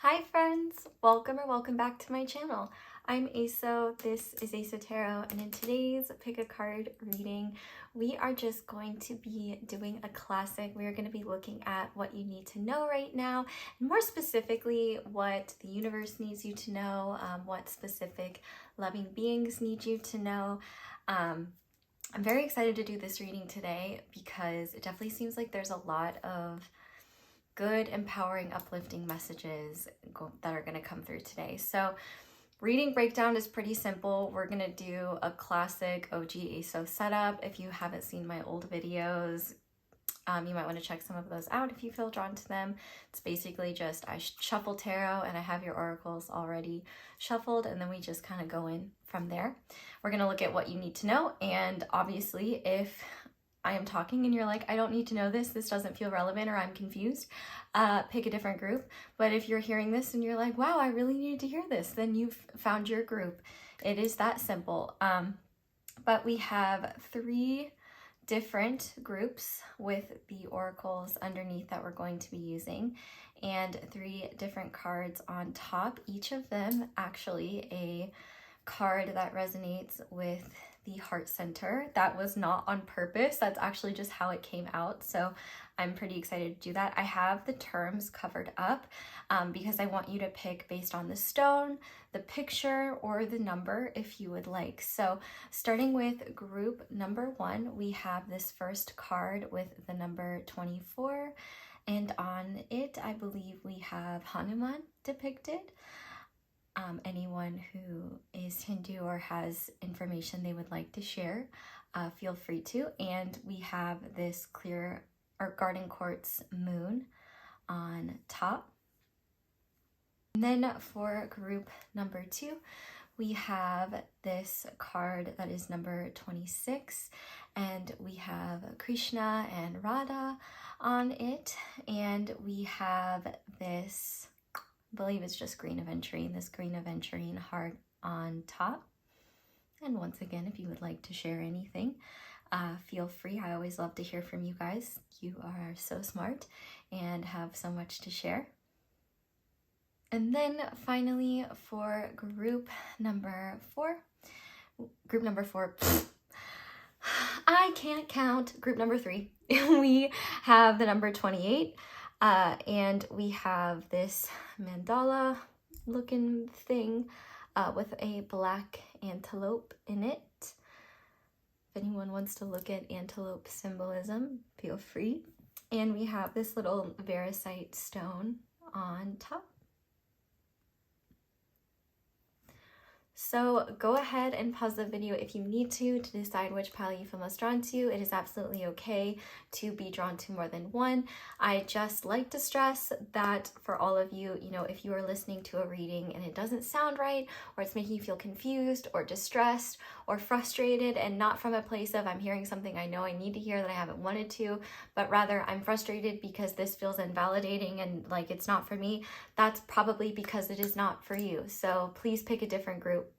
Hi friends, welcome back to my channel. I'm Aso, this is Aso Tarot, and in today's pick a card reading, we are just going to be doing a classic. We are going to be looking at what you need to know right now, and more specifically, what the universe needs you to know, what specific loving beings need you to know. I'm very excited to do this reading today because it definitely seems like there's a lot of good, empowering, uplifting messages that are going to come through today. So reading breakdown is pretty simple. We're going to do a classic OG ASO setup. If you haven't seen my old videos, you might want to check some of those out if you feel drawn to them. It's basically just I shuffle tarot and I have your oracles already shuffled, and then we just kind of go in from there. We're going to look at what you need to know, and obviously if I am talking and you're like, I don't need to know this doesn't feel relevant, or I'm confused, pick a different group. But if you're hearing this and you're like, wow, I really needed to hear this, then you've found your group. It is that simple. But we have 3 different groups with the oracles underneath that we're going to be using, and 3 different cards on top. Each of them actually a card that resonates with the heart center. That was not on purpose. That's actually just how it came out. So I'm pretty excited to do that. I have the terms covered up because I want you to pick based on the stone, the picture, or the number if you would like. So starting with group number 1, we have this first card with the number 24. And on it, I believe we have Hanuman depicted. Anyone who is Hindu or has information they would like to share, feel free to. And we have this clear or garden quartz moon on top. And then for group number 2, we have this card that is number 26, and we have Krishna and Radha on it, and we have this, I believe it's just green Aventurine, this green Aventurine heart on top. And once again, if you would like to share anything, feel free. I always love to hear from you guys. You are so smart and have so much to share. And then finally for group number 4, I can't count, group number 3, we have the number 28. And we have this mandala looking thing with a black antelope in it. If anyone wants to look at antelope symbolism, feel free. And we have this little Variscite stone on top. So go ahead and pause the video if you need to decide which pile you feel most drawn to. It is absolutely okay to be drawn to more than one. I just like to stress that for all of you, if you are listening to a reading and it doesn't sound right, or it's making you feel confused or distressed or frustrated, and not from a place of I'm hearing something I know I need to hear that I haven't wanted to, but rather I'm frustrated because this feels invalidating and like it's not for me, that's probably because it is not for you. So please pick a different group.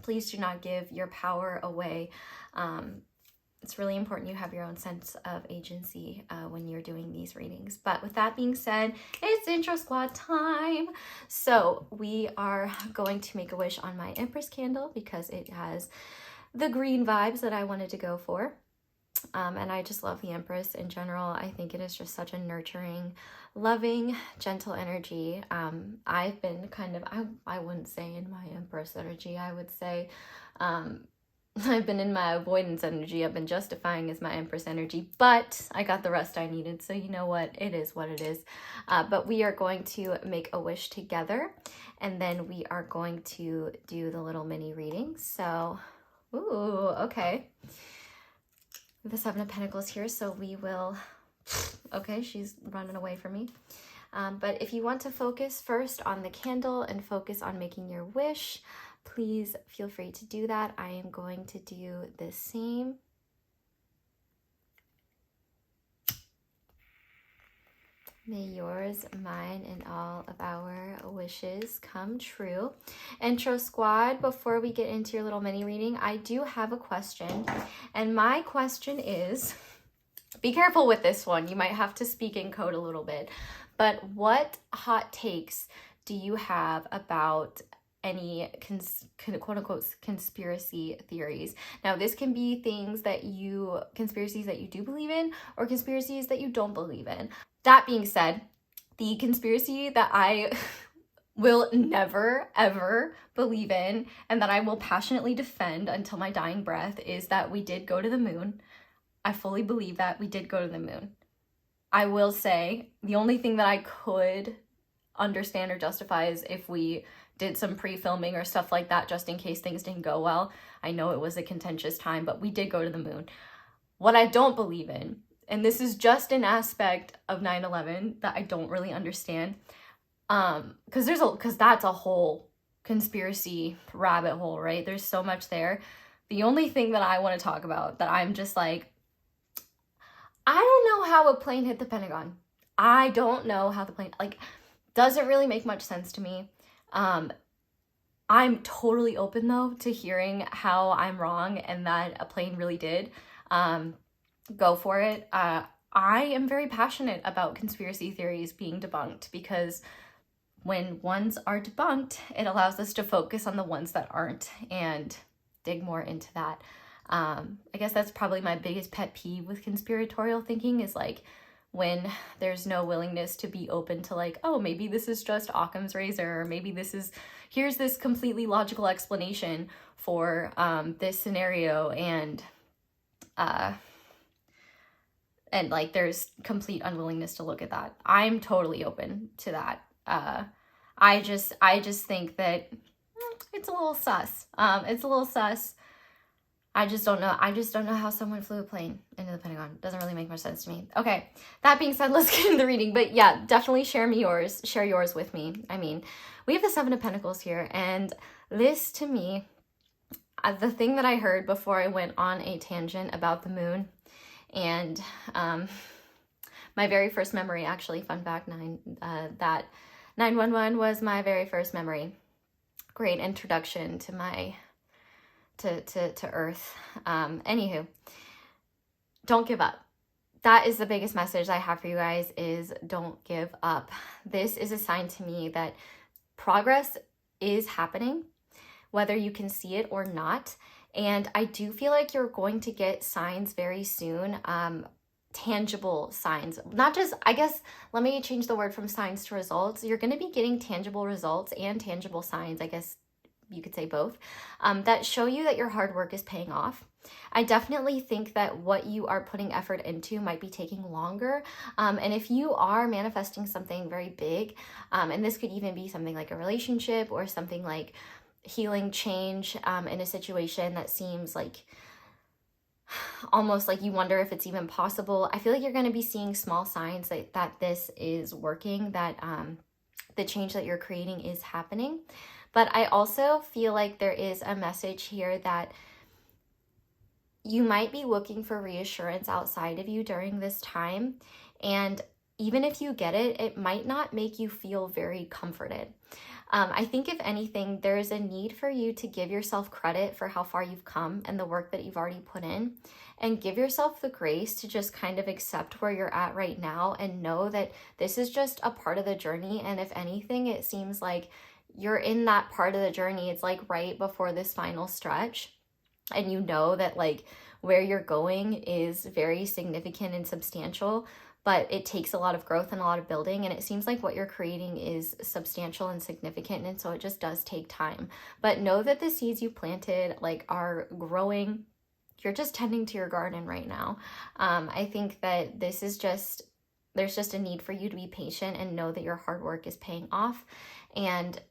Please do not give your power away. It's really important you have your own sense of agency when you're doing these readings. But with that being said, it's intro squad time. So we are going to make a wish on my Empress candle because it has the green vibes that I wanted to go for. And I just love the Empress in general. I think it is just such a nurturing, loving, gentle energy. I've been kind of, I wouldn't say in my Empress energy, I would say I've been in my avoidance energy. I've been justifying as my Empress energy, but I got the rest I needed. So you know what? It is what it is. But we are going to make a wish together, and then we are going to do the little mini reading. So, ooh, okay. The 7 of Pentacles here, so we will, okay, she's running away from me. But if you want to focus first on the candle and focus on making your wish, please feel free to do that. I am going to do the same. May yours, mine, and all of our wishes come true. Intro squad, before we get into your little mini reading, I do have a question. And my question is, be careful with this one. You might have to speak in code a little bit. But what hot takes do you have about any quote unquote conspiracy theories? Now, this can be conspiracies that you do believe in, or conspiracies that you don't believe in. That being said, the conspiracy that I will never ever believe in, and that I will passionately defend until my dying breath, is that we did go to the moon. I fully believe that we did go to the moon. I will say the only thing that I could understand or justify is if we did some pre-filming or stuff like that, just in case things didn't go well. I know it was a contentious time, but we did go to the moon. What I don't believe in, and this is just an aspect of 9/11 that I don't really understand, because that's a whole conspiracy rabbit hole, right? There's so much there. The only thing that I want to talk about that I'm just like, I don't know how a plane hit the Pentagon. I don't know how the plane, like, doesn't really make much sense to me. I'm totally open though to hearing how I'm wrong and that a plane really did. Go for it. I am very passionate about conspiracy theories being debunked, because when ones are debunked, it allows us to focus on the ones that aren't and dig more into that. I guess that's probably my biggest pet peeve with conspiratorial thinking, is like when there's no willingness to be open to like, oh, maybe this is just Occam's razor, or maybe here's this completely logical explanation for this scenario, and like there's complete unwillingness to look at that. I'm totally open to that. I just think that it's a little sus. It's a little sus. I just don't know how someone flew a plane into the Pentagon. It doesn't really make much sense to me. Okay, that being said, let's get into the reading. But yeah, definitely share yours with me. I mean, we have the Seven of Pentacles here, and this to me, the thing that I heard before I went on a tangent about the moon, and my very first memory, actually, fun fact, that 911 was my very first memory. Great introduction to my to Earth. Anywho, don't give up. That is the biggest message I have for you guys, is don't give up. This is a sign to me that progress is happening, whether you can see it or not. And I do feel like you're going to get signs very soon, tangible signs. Not just, I guess, let me change the word from signs to results. You're going to be getting tangible results and tangible signs, I guess you could say both, that show you that your hard work is paying off. I definitely think that what you are putting effort into might be taking longer. And if you are manifesting something very big, and this could even be something like a relationship or something like healing change in a situation that seems like almost like you wonder if it's even possible, I feel like you're going to be seeing small signs that this is working, that the change that you're creating is happening. But I also feel like there is a message here that you might be looking for reassurance outside of you during this time. And even if you get it, it might not make you feel very comforted. I think if anything, there is a need for you to give yourself credit for how far you've come and the work that you've already put in, and give yourself the grace to just kind of accept where you're at right now and know that this is just a part of the journey. And if anything, it seems like you're in that part of the journey. It's like right before this final stretch, and you know that like where you're going is very significant and substantial, but it takes a lot of growth and a lot of building, and it seems like what you're creating is substantial and significant, and so it just does take time. But know that the seeds you planted like are growing. You're just tending to your garden right now. I think that this is there's just a need for you to be patient and know that your hard work is paying off, and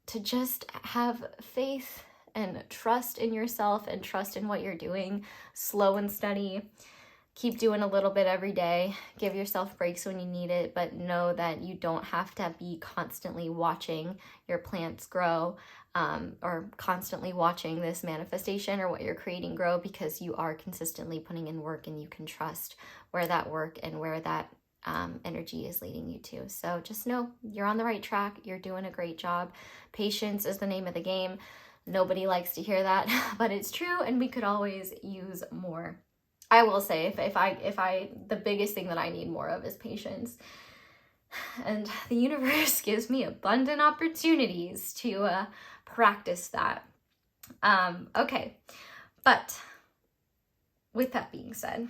to just have faith and trust in yourself and trust in what you're doing, slow and steady. Keep doing a little bit every day. Give yourself breaks when you need it, but know that you don't have to be constantly watching your plants grow, or constantly watching this manifestation or what you're creating grow, because you are consistently putting in work, and you can trust where that work and where that energy is leading you to. So just know you're on the right track. You're doing a great job. Patience is the name of the game. Nobody likes to hear that, but it's true, and we could always use more. I will say, if I the biggest thing that I need more of is patience. And the universe gives me abundant opportunities to practice that. Okay, but with that being said,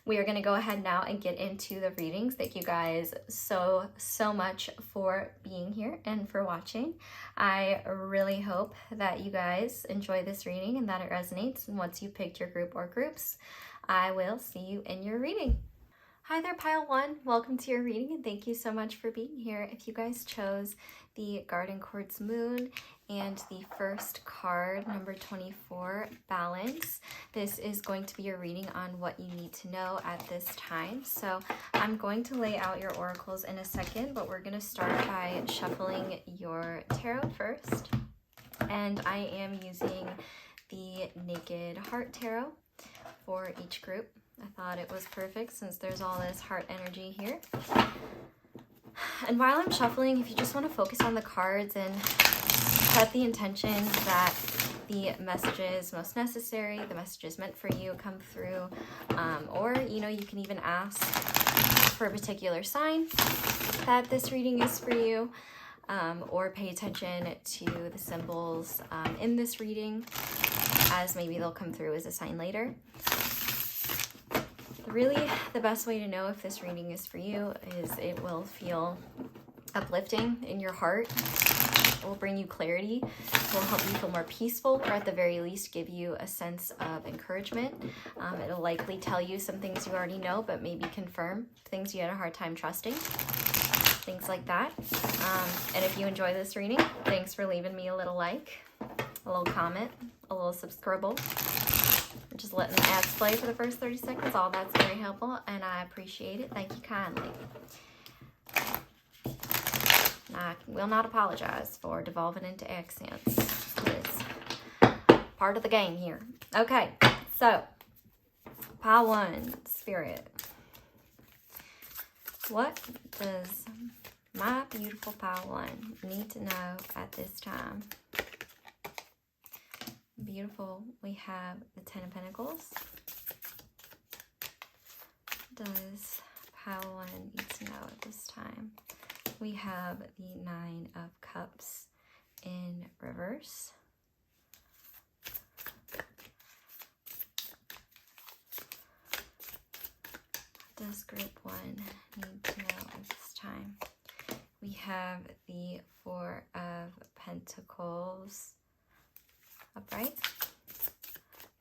we are going to go ahead now and get into the readings. Thank you guys so much for being here and for watching. I really hope that you guys enjoy this reading and that it resonates. And once you've picked your group or groups, I will see you in your reading. Hi there, Pile 1. Welcome to your reading, and thank you so much for being here. If you guys chose the Garden Quartz Moon and the first card, number 24, Balance, this is going to be a reading on what you need to know at this time. So I'm going to lay out your oracles in a second, but we're going to start by shuffling your tarot first. And I am using the Naked Heart Tarot for each group. I thought it was perfect since there's all this heart energy here. And while I'm shuffling, if you just want to focus on the cards and set the intention that the messages most necessary, the messages meant for you come through, or, you know, you can even ask for a particular sign that this reading is for you, or pay attention to the symbols in this reading, as maybe they'll come through as a sign later. Really, the best way to know if this reading is for you is it will feel uplifting in your heart. It will bring you clarity. It will help you feel more peaceful, or at the very least give you a sense of encouragement. It'll likely tell you some things you already know, but maybe confirm things you had a hard time trusting. Things like that. And if you enjoy this reading, thanks for leaving me a little like, a little comment, a little subscribe. Just letting the ads play for the first 30 seconds. All that's very helpful, and I appreciate it. Thank you kindly. I will not apologize for devolving into accents. It's part of the game here. Okay, so pile 1, Spirit. What does my beautiful pile 1 need to know at this time? Beautiful. We have the 10 of Pentacles. Does pile 1 need to know at this time? We have the 9 of Cups in reverse. Does group 1 need to know at this time? We have the 4 of Pentacles upright.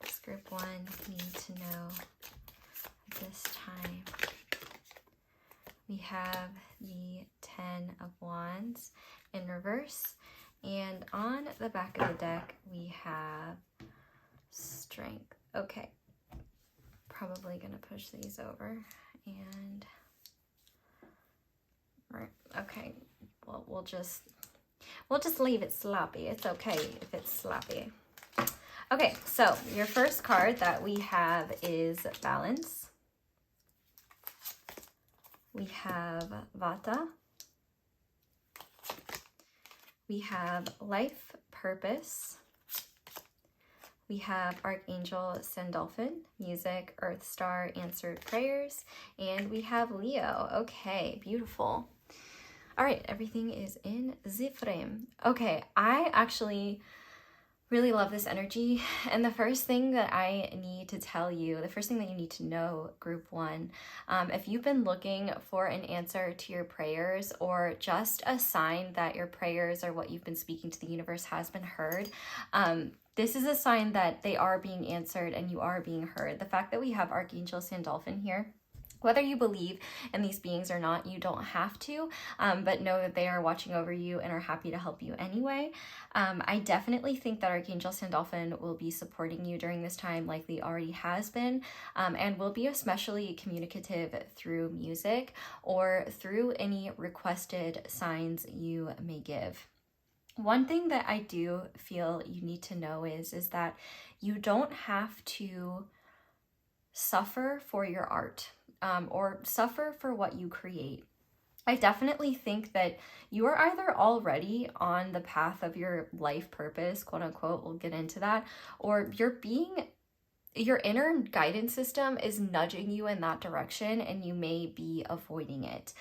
Does group 1 need to know at this time? We have the 10 of Wands in reverse, and on the back of the deck we have Strength. Okay, probably gonna push these over, and okay, well, we'll just leave it sloppy. It's okay if it's sloppy. Okay, so your first card that we have is Balance. We have Vata. We have Life Purpose. We have Archangel Sandalphon, Music, Earth Star, Answered Prayers, and we have Leo. Okay, beautiful. All right, everything is in the frame. Okay, I actually really love this energy, and the first thing that I need to tell you, the first thing that you need to know, group 1, if you've been looking for an answer to your prayers, or just a sign that your prayers or what you've been speaking to the universe has been heard, this is a sign that they are being answered and you are being heard. The fact that we have Archangel Sandalphon here, whether you believe in these beings or not, you don't have to, but know that they are watching over you and are happy to help you anyway. I definitely think that Archangel Sandalphon will be supporting you during this time, likely already has been, and will be especially communicative through music or through any requested signs you may give. One thing that I do feel you need to know is that you don't have to suffer for your art. Or suffer for what you create. I definitely think that you are either already on the path of your life purpose, quote unquote, we'll get into that, or your inner guidance system is nudging you in that direction and you may be avoiding it.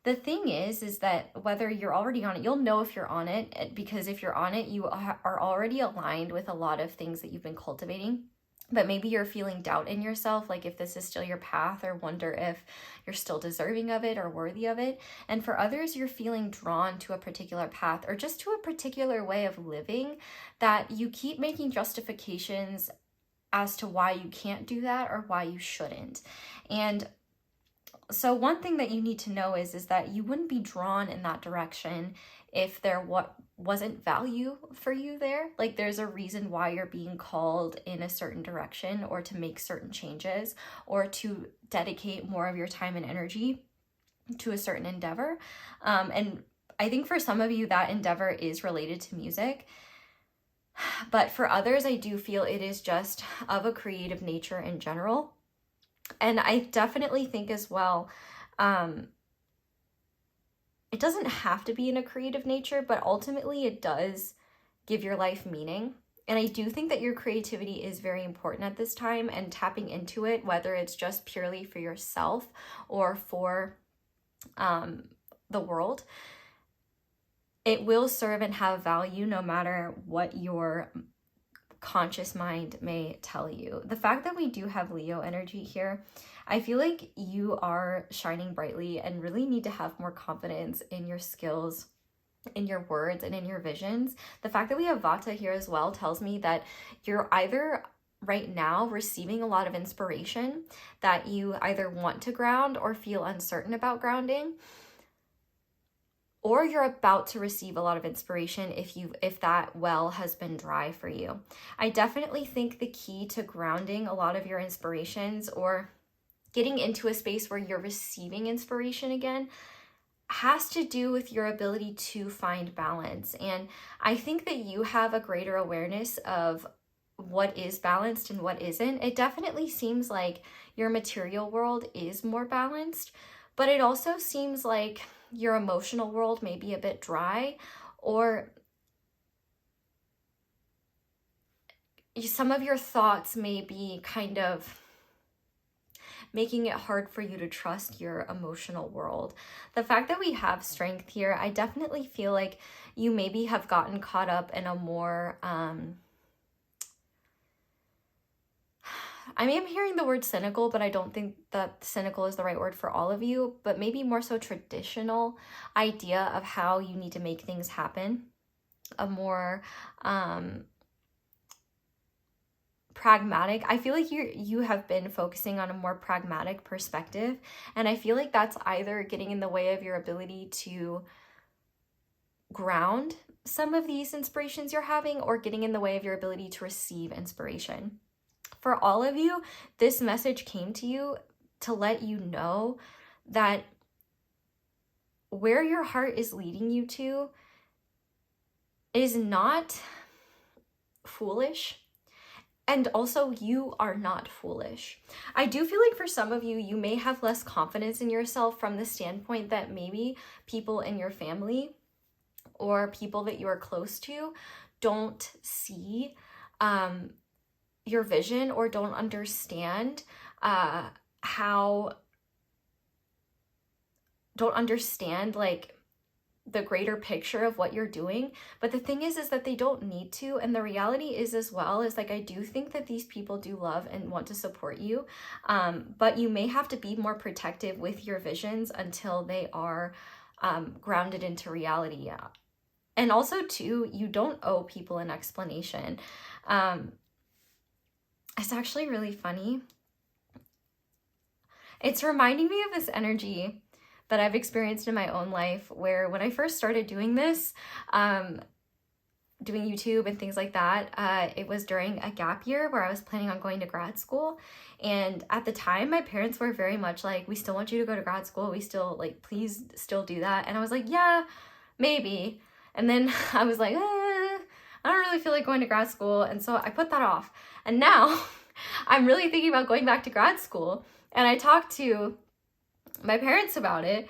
The thing is that whether you're already on it, you'll know if you're on it, because if you're on it, you are already aligned with a lot of things that you've been cultivating. But maybe you're feeling doubt in yourself, like if this is still your path, or wonder if you're still deserving of it or worthy of it. And for others, you're feeling drawn to a particular path or just to a particular way of living that you keep making justifications as to why you can't do that or why you shouldn't. And so one thing that you need to know is that you wouldn't be drawn in that direction if there wasn't value for you there. Like there's a reason why you're being called in a certain direction, or to make certain changes, or to dedicate more of your time and energy to a certain endeavor. And I think for some of you that endeavor is related to music. But for others, I do feel it is just of a creative nature in general. And I definitely think as well, it doesn't have to be in a creative nature, but ultimately it does give your life meaning. And I do think that your creativity is very important at this time, and tapping into it, whether it's just purely for yourself or for the world, it will serve and have value no matter what your conscious mind may tell you. The fact that we do have Leo energy here, I feel like you are shining brightly and really need to have more confidence in your skills, in your words, and in your visions. The fact that we have Vata here as well tells me that you're either right now receiving a lot of inspiration that you either want to ground or feel uncertain about grounding, or you're about to receive a lot of inspiration if that well has been dry for you. I definitely think the key to grounding a lot of your inspirations, or getting into a space where you're receiving inspiration again, has to do with your ability to find balance. And I think that you have a greater awareness of what is balanced and what isn't. It definitely seems like your material world is more balanced, but it also seems like your emotional world may be a bit dry, or some of your thoughts may be kind of making it hard for you to trust your emotional world. The fact that we have strength here, I definitely feel like you maybe have gotten caught up in a more I am hearing the word cynical, but I don't think that cynical is the right word for all of you, but maybe more so traditional idea of how you need to make things happen. A more pragmatic, I feel like you have been focusing on a more pragmatic perspective, and I feel like that's either getting in the way of your ability to ground some of these inspirations you're having, or getting in the way of your ability to receive inspiration. For all of you, this message came to you to let you know that where your heart is leading you to is not foolish. And also, you are not foolish. I do feel like for some of you, you may have less confidence in yourself from the standpoint that maybe people in your family or people that you are close to don't see your vision, or don't understand like the greater picture of what you're doing. But the thing is that they don't need to. And the reality is as well, is like, I do think that these people do love and want to support you. But you may have to be more protective with your visions until they are grounded into reality. And also too, you don't owe people an explanation. It's actually really funny. It's reminding me of this energy that I've experienced in my own life, where when I first started doing this, doing YouTube and things like that, it was during a gap year where I was planning on going to grad school. And at the time, my parents were very much like, we still want you to go to grad school. We still, like, please still do that. And I was like, yeah, maybe. And then I was like, I don't really feel like going to grad school. And so I put that off. And now I'm really thinking about going back to grad school. And I talked to my parents about it.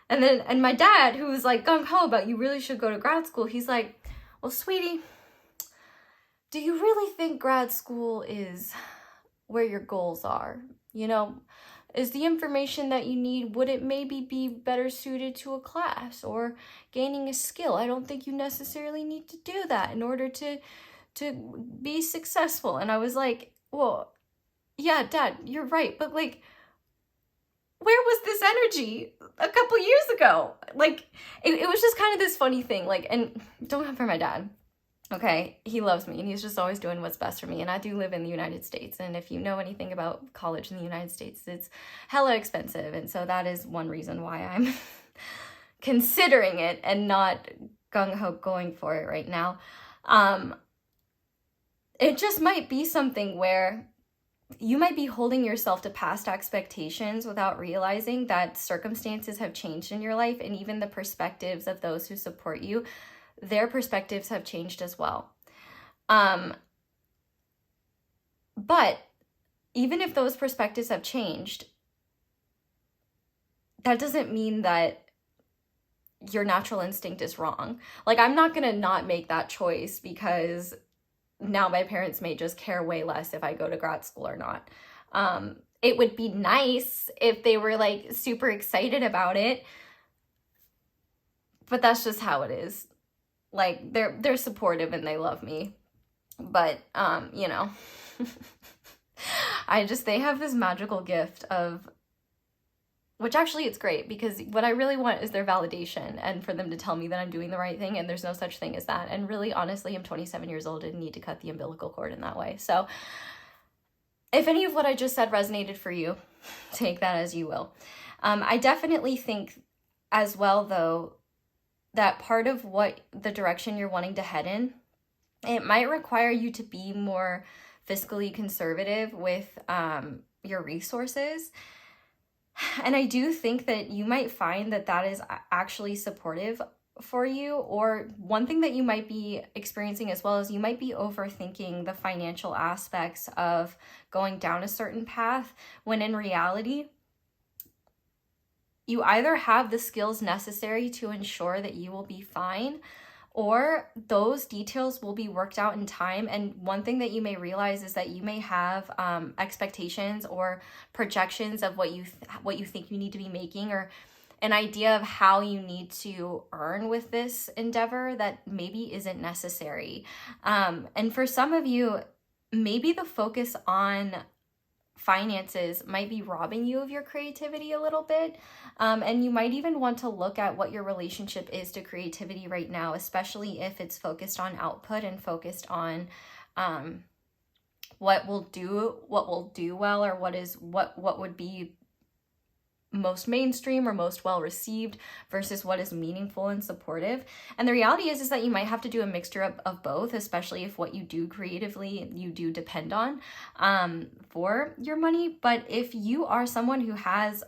And my dad, who was like gung-ho about you really should go to grad school, he's like, well, sweetie, do you really think grad school is where your goals are? You know, Is the information that you need, would it maybe be better suited to a class or gaining a skill? I don't think you necessarily need to do that in order to be successful. And I was like, well, yeah, Dad, you're right. But like, where was this energy a couple years ago? Like, it was just kind of this funny thing. Like, and don't come for my dad. Okay, he loves me and he's just always doing what's best for me. And I do live in the United States. And if you know anything about college in the United States, it's hella expensive. And so that is one reason why I'm considering it and not gung-ho going for it right now. It just might be something where you might be holding yourself to past expectations without realizing that circumstances have changed in your life, and even the perspectives of those who support you, their perspectives have changed as well. But even if those perspectives have changed, that doesn't mean that your natural instinct is wrong. Like, I'm not gonna not make that choice because now my parents may just care way less if I go to grad school or not. It would be nice if they were like super excited about it, but that's just how it is. Like, they're supportive and they love me, but you know, they have this magical gift of, which actually it's great, because what I really want is their validation and for them to tell me that I'm doing the right thing, and there's no such thing as that. And really, honestly, I'm 27 years old and need to cut the umbilical cord in that way. So if any of what I just said resonated for you, take that as you will. I definitely think as well, though, that part of what the direction you're wanting to head in, it might require you to be more fiscally conservative with your resources. And I do think that you might find that that is actually supportive for you. Or one thing that you might be experiencing as well is you might be overthinking the financial aspects of going down a certain path, when in reality, you either have the skills necessary to ensure that you will be fine, or those details will be worked out in time. And one thing that you may realize is that you may have expectations or projections of what you think you need to be making, or an idea of how you need to earn with this endeavor that maybe isn't necessary. And for some of you, maybe the focus on finances might be robbing you of your creativity a little bit. And you might even want to look at what your relationship is to creativity right now, especially if it's focused on output and focused on what will do well, or what would be most mainstream or most well received versus what is meaningful and supportive. And the reality is that you might have to do a mixture of both, especially if what you do creatively you do depend on for your money. But if you are someone who has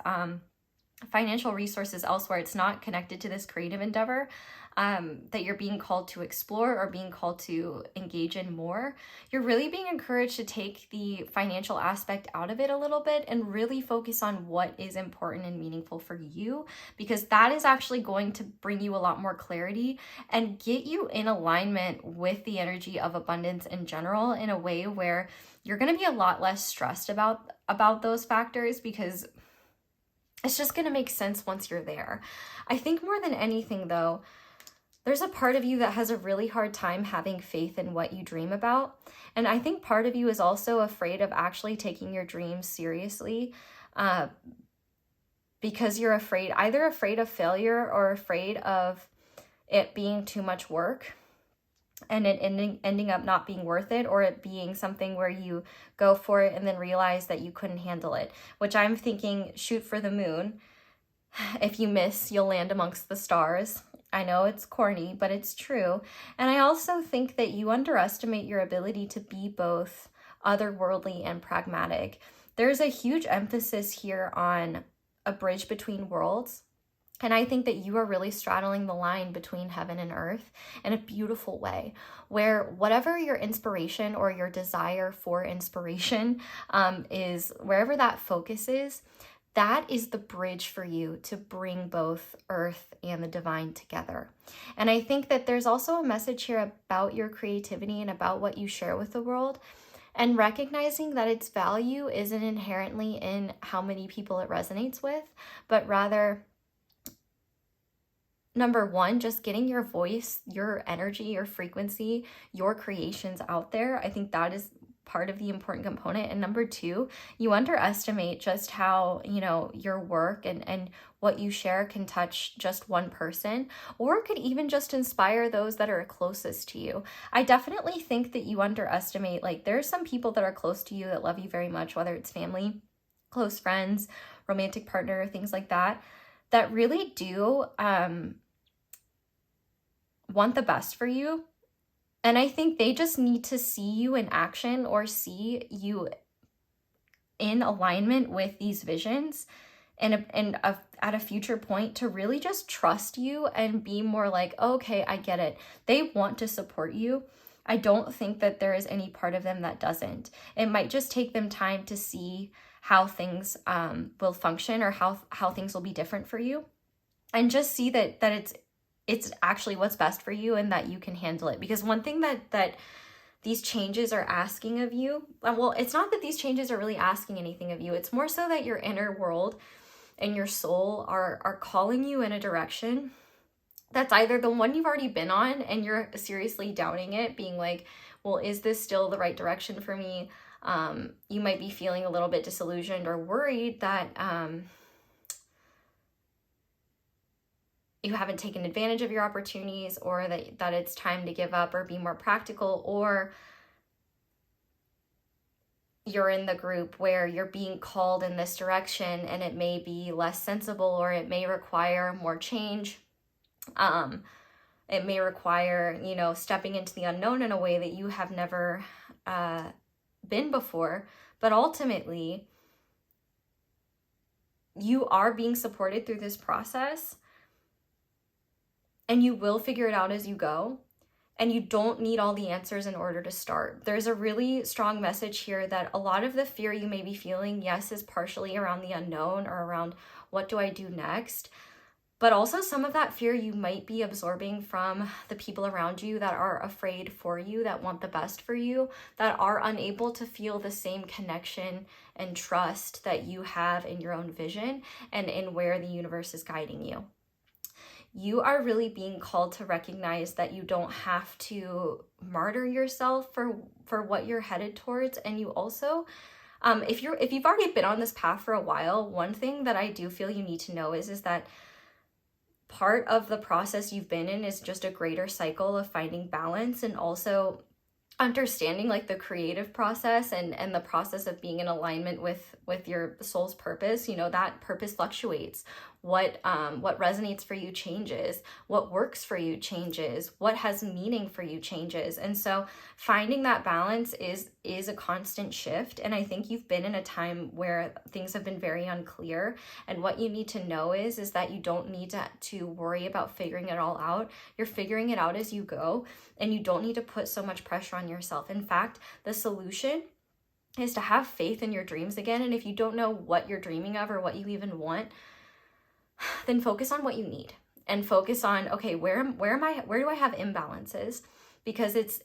financial resources elsewhere, it's not connected to this creative endeavor that you're being called to explore or being called to engage in more, you're really being encouraged to take the financial aspect out of it a little bit and really focus on what is important and meaningful for you, because that is actually going to bring you a lot more clarity and get you in alignment with the energy of abundance in general, in a way where you're going to be a lot less stressed about those factors, because it's just going to make sense once you're there. I think more than anything, though, there's a part of you that has a really hard time having faith in what you dream about. And I think part of you is also afraid of actually taking your dreams seriously because you're either afraid of failure or afraid of it being too much work and it ending up not being worth it, or it being something where you go for it and then realize that you couldn't handle it, which I'm thinking, shoot for the moon. If you miss, you'll land amongst the stars. I know it's corny, but it's true. And I also think that you underestimate your ability to be both otherworldly and pragmatic. There's a huge emphasis here on a bridge between worlds. And I think that you are really straddling the line between heaven and earth in a beautiful way, where whatever your inspiration or your desire for inspiration is, wherever that focus is, that is the bridge for you to bring both earth and the divine together. And I think that there's also a message here about your creativity and about what you share with the world. and recognizing that its value isn't inherently in how many people it resonates with, but rather, number one, just getting your voice, your energy, your frequency, your creations out there. I think that is part of the important component. And number two, you underestimate just how, you know, your work and what you share can touch just one person, or could even just inspire those that are closest to you. I definitely think that you underestimate, like, there's some people that are close to you that love you very much, whether it's family, close friends, romantic partner, things like that, that really do want the best for you. And I think they just need to see you in action, or see you in alignment with these visions and at a future point, to really just trust you and be more like, okay, I get it. They want to support you. I don't think that there is any part of them that doesn't. It might just take them time to see how things will function, or how things will be different for you, and just see that it's actually what's best for you, and that you can handle it. Because one thing that these changes are asking of you, well, it's not that these changes are really asking anything of you. It's more so that your inner world and your soul are calling you in a direction that's either the one you've already been on and you're seriously doubting it, being like, well, is this still the right direction for me? You might be feeling a little bit disillusioned or worried that you haven't taken advantage of your opportunities, or that it's time to give up or be more practical, or you're in the group where you're being called in this direction and it may be less sensible, or it may require more change. It may require, you know, stepping into the unknown in a way that you have never been before. But ultimately, you are being supported through this process, and you will figure it out as you go. And you don't need all the answers in order to start. There's a really strong message here that a lot of the fear you may be feeling, yes, is partially around the unknown, or around what do I do next? But also some of that fear you might be absorbing from the people around you that are afraid for you, that want the best for you, that are unable to feel the same connection and trust that you have in your own vision and in where the universe is guiding you. You are really being called to recognize that you don't have to martyr yourself for what you're headed towards. And you also, if you've already been on this path for a while, one thing that I do feel you need to know is that part of the process you've been in is just a greater cycle of finding balance, and also understanding like the creative process and the process of being in alignment with your soul's purpose. You know, that purpose fluctuates. What resonates for you changes. What works for you changes. What has meaning for you changes. And so finding that balance is a constant shift. And I think you've been in a time where things have been very unclear. And what you need to know is that you don't need to worry about figuring it all out. You're figuring it out as you go, and you don't need to put so much pressure on yourself. In fact, the solution is to have faith in your dreams again. And if you don't know what you're dreaming of or what you even want, then focus on what you need, and focus on, okay, where do I have imbalances? Because it's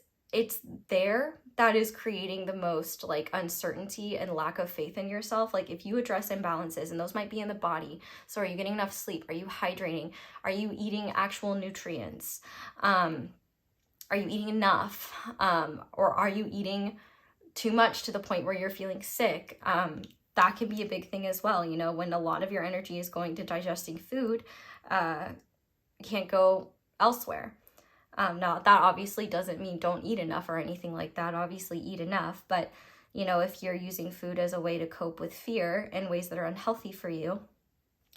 there that is creating the most like uncertainty and lack of faith in yourself. Like if you address imbalances, and those might be in the body. So are you getting enough sleep? Are you hydrating? Are you eating actual nutrients? Are you eating enough? Or are you eating too much to the point where you're feeling sick? That can be a big thing as well. You know, when a lot of your energy is going to digesting food, can't go elsewhere. Now, that obviously doesn't mean don't eat enough or anything like that. Obviously, eat enough. But, you know, if you're using food as a way to cope with fear in ways that are unhealthy for you,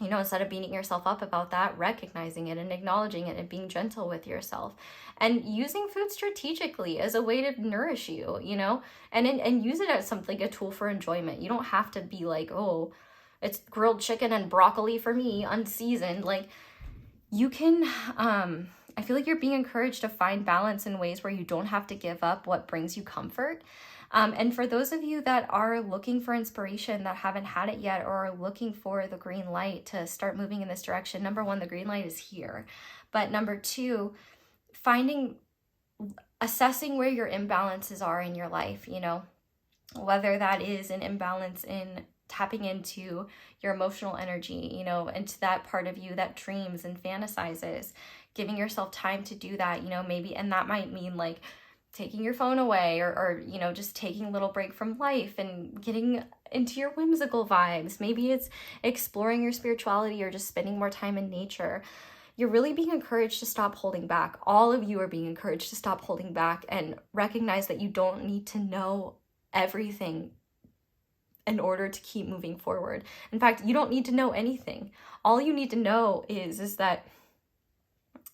you know, instead of beating yourself up about that, recognizing it and acknowledging it and being gentle with yourself, and using food strategically as a way to nourish you, you know, and use it as something, a tool for enjoyment. You don't have to be like, oh, it's grilled chicken and broccoli for me, unseasoned. Like, you can, I feel like you're being encouraged to find balance in ways where you don't have to give up what brings you comfort. And for those of you that are looking for inspiration, that haven't had it yet, or are looking for the green light to start moving in this direction, number one, the green light is here. But number two, assessing where your imbalances are in your life, you know. whether that is an imbalance in tapping into your emotional energy, you know, into that part of you that dreams and fantasizes, giving yourself time to do that, you know, maybe, and that might mean like taking your phone away, or you know, just taking a little break from life and getting into your whimsical vibes. Maybe it's exploring your spirituality or just spending more time in nature. You're really being encouraged to stop holding back. All of you are being encouraged to stop holding back and recognize that you don't need to know everything in order to keep moving forward. In fact, you don't need to know anything. All you need to know is that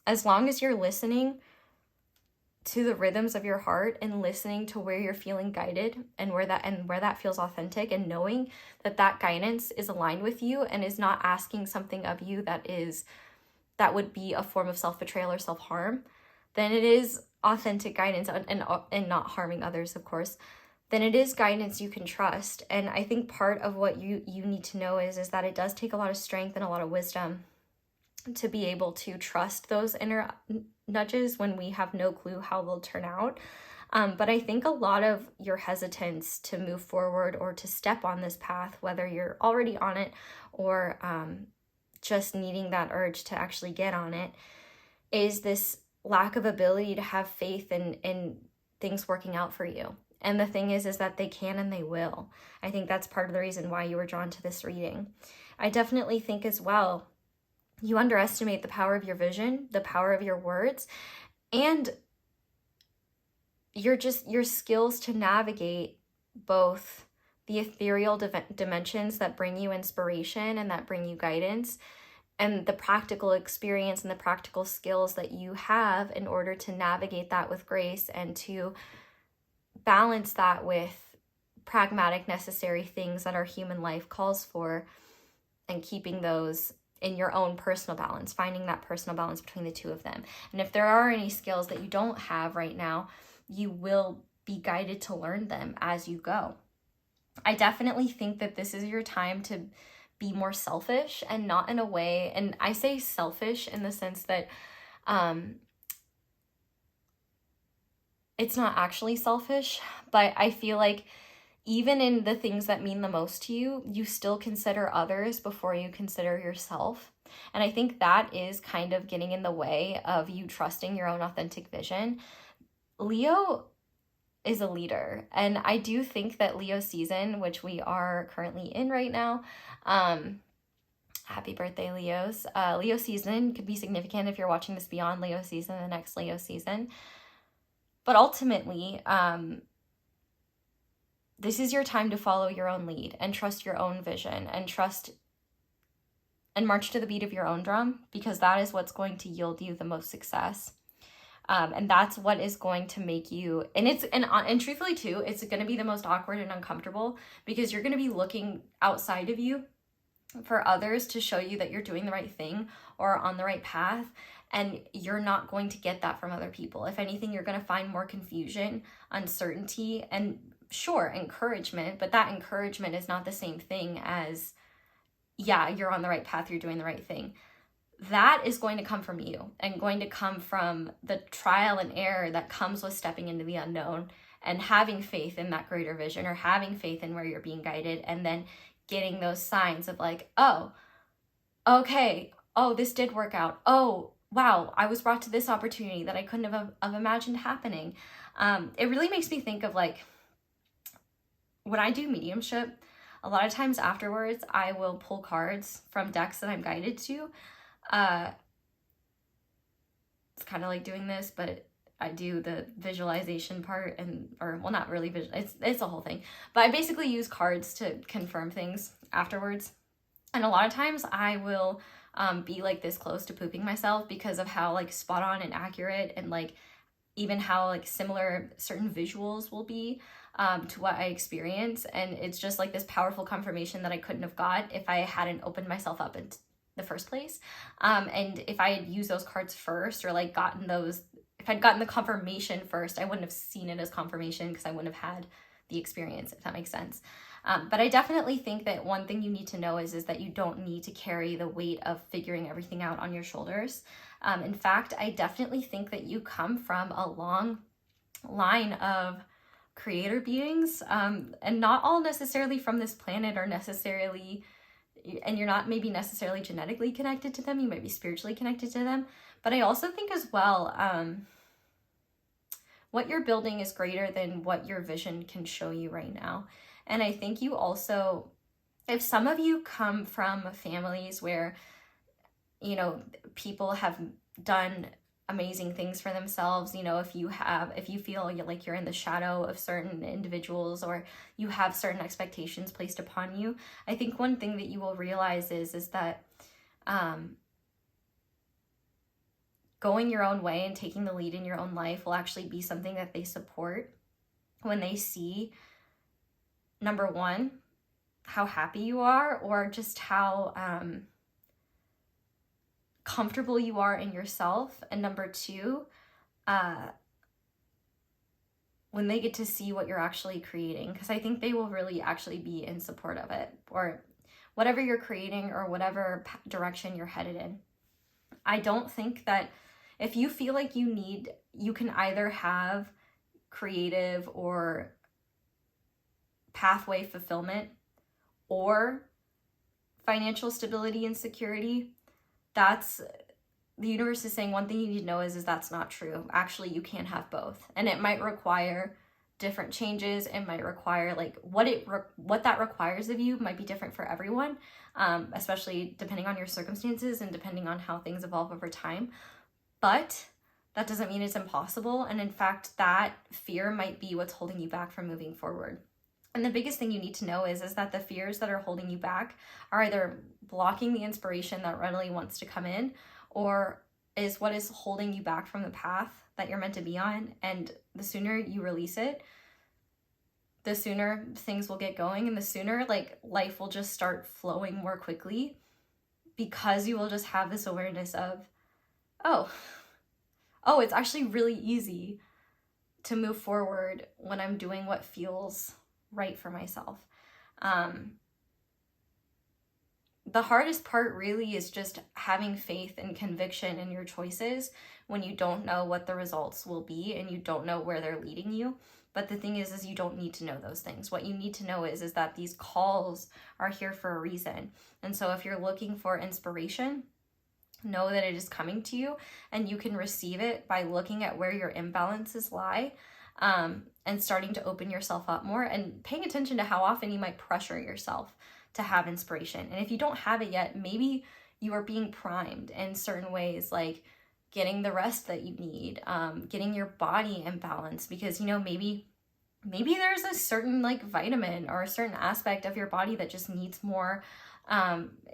as long as you're listening to the rhythms of your heart and listening to where you're feeling guided and where that feels authentic, and knowing that that guidance is aligned with you and is not asking something of you that would be a form of self-betrayal or self-harm, then it is authentic guidance, and not harming others, of course. Then it is guidance you can trust. And I think part of what you need to know is that it does take a lot of strength and a lot of wisdom to be able to trust those inner nudges when we have no clue how they'll turn out. But I think a lot of your hesitance to move forward or to step on this path, whether you're already on it or just needing that urge to actually get on it, is this lack of ability to have faith in things working out for you. And the thing is that they can and they will. I think that's part of the reason why you were drawn to this reading. I definitely think as well, you underestimate the power of your vision, the power of your words, and your skills to navigate both the ethereal dimensions that bring you inspiration and that bring you guidance, and the practical experience and the practical skills that you have in order to navigate that with grace and to balance that with pragmatic, necessary things that our human life calls for, and keeping those in your own personal balance, finding that personal balance between the two of them. And if there are any skills that you don't have right now, you will be guided to learn them as you go. I definitely think that this is your time to be more selfish, and not in a way, and I say selfish in the sense that it's not actually selfish, but I feel like even in the things that mean the most to you, you still consider others before you consider yourself. And I think that is kind of getting in the way of you trusting your own authentic vision. Leo is a leader, and I do think that Leo season, which we are currently in right now, happy birthday, Leos. Leo season could be significant if you're watching this beyond Leo season, the next Leo season. But ultimately, this is your time to follow your own lead and trust your own vision and trust and march to the beat of your own drum, because that is what's going to yield you the most success. And that's what is going to make you, and truthfully too, it's going to be the most awkward and uncomfortable, because you're going to be looking outside of you for others to show you that you're doing the right thing or on the right path. And you're not going to get that from other people. If anything, you're going to find more confusion, uncertainty, and sure, encouragement, but that encouragement is not the same thing as, yeah, you're on the right path, you're doing the right thing. That is going to come from you, and going to come from the trial and error that comes with stepping into the unknown and having faith in that greater vision, or having faith in where you're being guided, and then getting those signs of like, oh, okay, oh, this did work out. Oh, wow, I was brought to this opportunity that I couldn't have imagined happening. It really makes me think of like, when I do mediumship, a lot of times afterwards, I will pull cards from decks that I'm guided to. It's kind of like doing this, but I do the visualization part, well, not really it's a whole thing, but I basically use cards to confirm things afterwards. And a lot of times I will be like this close to pooping myself because of how like spot on and accurate, and like even how like similar certain visuals will be to what I experience. And it's just like this powerful confirmation that I couldn't have got if I hadn't opened myself up in the first place. And if I had used those cards first, or like if I'd gotten the confirmation first, I wouldn't have seen it as confirmation, because I wouldn't have had the experience, if that makes sense. But I definitely think that one thing you need to know is that you don't need to carry the weight of figuring everything out on your shoulders. In fact, I definitely think that you come from a long line of creator beings, and not all necessarily from this planet or necessarily, and you're not maybe necessarily genetically connected to them, you might be spiritually connected to them. But I also think as well, what you're building is greater than what your vision can show you right now. And I think you also, if some of you come from families where, you know, people have done amazing things for themselves, you know, if you feel like you're in the shadow of certain individuals, or you have certain expectations placed upon you, I think one thing that you will realize is that going your own way and taking the lead in your own life will actually be something that they support when they see, number one, how happy you are, or just how comfortable you are in yourself. And number two, when they get to see what you're actually creating, because I think they will really actually be in support of it, or whatever you're creating or whatever direction you're headed in. I don't think that if you feel like you can either have creative or pathway fulfillment or financial stability and security, that's, the universe is saying one thing you need to know is that's not true. Actually, you can have both. And it might require different changes. It might require, like, what that requires of you might be different for everyone, especially depending on your circumstances and depending on how things evolve over time. But that doesn't mean it's impossible. And in fact, that fear might be what's holding you back from moving forward. And the biggest thing you need to know is that the fears that are holding you back are either blocking the inspiration that readily wants to come in, or is what is holding you back from the path that you're meant to be on. And the sooner you release it, the sooner things will get going, and the sooner, like, life will just start flowing more quickly, because you will just have this awareness of, oh, it's actually really easy to move forward when I'm doing what feels right for myself. The hardest part really is just having faith and conviction in your choices when you don't know what the results will be and you don't know where they're leading you. But the thing is you don't need to know those things. What you need to know is that these calls are here for a reason. And so if you're looking for inspiration, know that it is coming to you, and you can receive it by looking at where your imbalances lie, and starting to open yourself up more and paying attention to how often you might pressure yourself to have inspiration. And if you don't have it yet, maybe you are being primed in certain ways, like getting the rest that you need, getting your body in balance, because, you know, maybe there's a certain, like, vitamin or a certain aspect of your body that just needs more.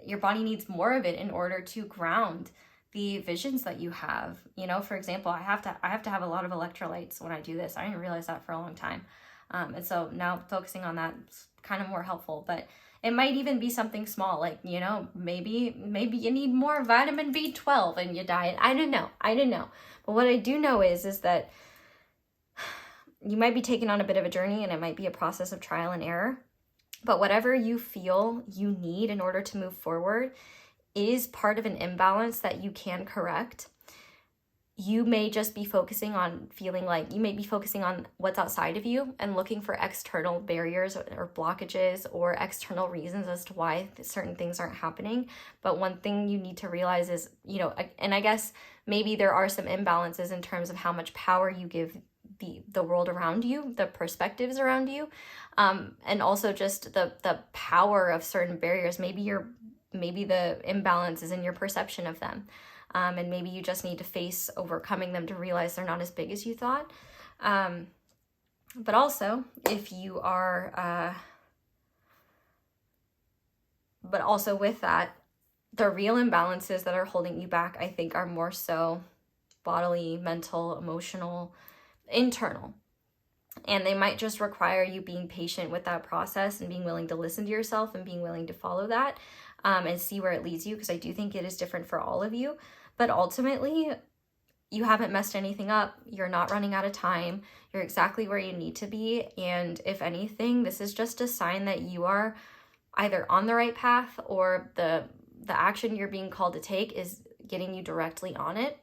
Your body needs more of it in order to ground the visions that you have. You know, for example, I have to have a lot of electrolytes when I do this. I didn't realize that for a long time. And so now focusing on that is kind of more helpful, but it might even be something small, like, you know, maybe you need more vitamin B12 in your diet. I don't know. But what I do know is that you might be taking on a bit of a journey, and it might be a process of trial and error. But whatever you feel you need in order to move forward is part of an imbalance that you can correct. You may just be focusing on what's outside of you and looking for external barriers or blockages or external reasons as to why certain things aren't happening. But one thing you need to realize is, you know, and I guess maybe there are some imbalances in terms of how much power you give the world around you, the perspectives around you, and also just the power of certain barriers. Maybe the imbalance is in your perception of them, and maybe you just need to face overcoming them to realize they're not as big as you thought. But also, if you are, but also with that, the real imbalances that are holding you back, I think, are more so bodily, mental, emotional, internal. And they might just require you being patient with that process and being willing to listen to yourself and being willing to follow that, and see where it leads you, because I do think it is different for all of you. But ultimately, you haven't messed anything up. You're not running out of time. You're exactly where you need to be. And if anything, this is just a sign that you are either on the right path, or the action you're being called to take is getting you directly on it.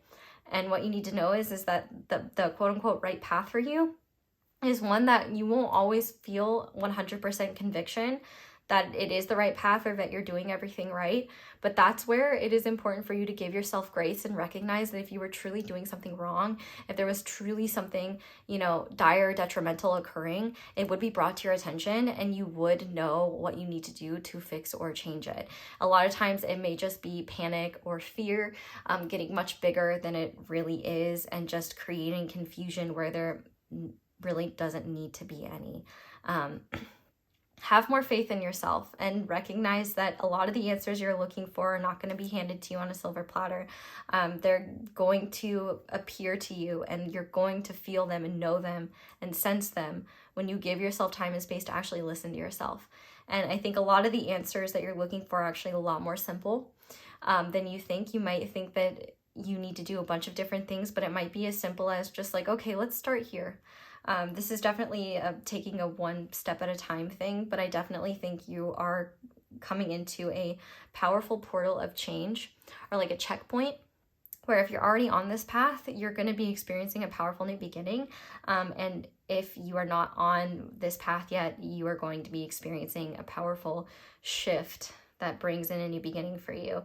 And what you need to know is that the quote unquote right path for you is one that you won't always feel 100% conviction that it is the right path or that you're doing everything right. But that's where it is important for you to give yourself grace and recognize that if you were truly doing something wrong, if there was truly something, you know, dire, detrimental occurring, it would be brought to your attention and you would know what you need to do to fix or change it. A lot of times it may just be panic or fear getting much bigger than it really is and just creating confusion where there really doesn't need to be any. Have more faith in yourself and recognize that a lot of the answers you're looking for are not going to be handed to you on a silver platter. They're going to appear to you and you're going to feel them and know them and sense them when you give yourself time and space to actually listen to yourself. And I think a lot of the answers that you're looking for are actually a lot more simple than you think. You might think that you need to do a bunch of different things, but it might be as simple as just like, okay, let's start here. This is definitely taking a one step at a time thing, but I definitely think you are coming into a powerful portal of change, or like a checkpoint, where if you're already on this path, you're going to be experiencing a powerful new beginning. And if you are not on this path yet, you are going to be experiencing a powerful shift that brings in a new beginning for you.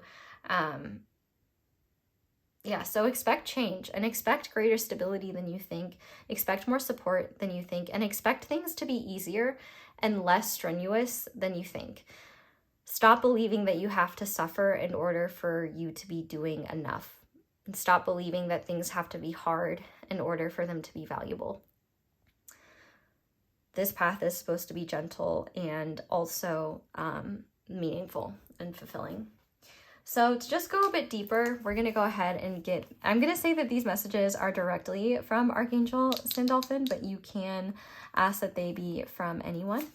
Yeah, so expect change and expect greater stability than you think, expect more support than you think, and expect things to be easier and less strenuous than you think. Stop believing that you have to suffer in order for you to be doing enough. And stop believing that things have to be hard in order for them to be valuable. This path is supposed to be gentle and also meaningful and fulfilling. So to just go a bit deeper, we're going to go ahead and I'm going to say that these messages are directly from Archangel Sandalphon, but you can ask that they be from anyone.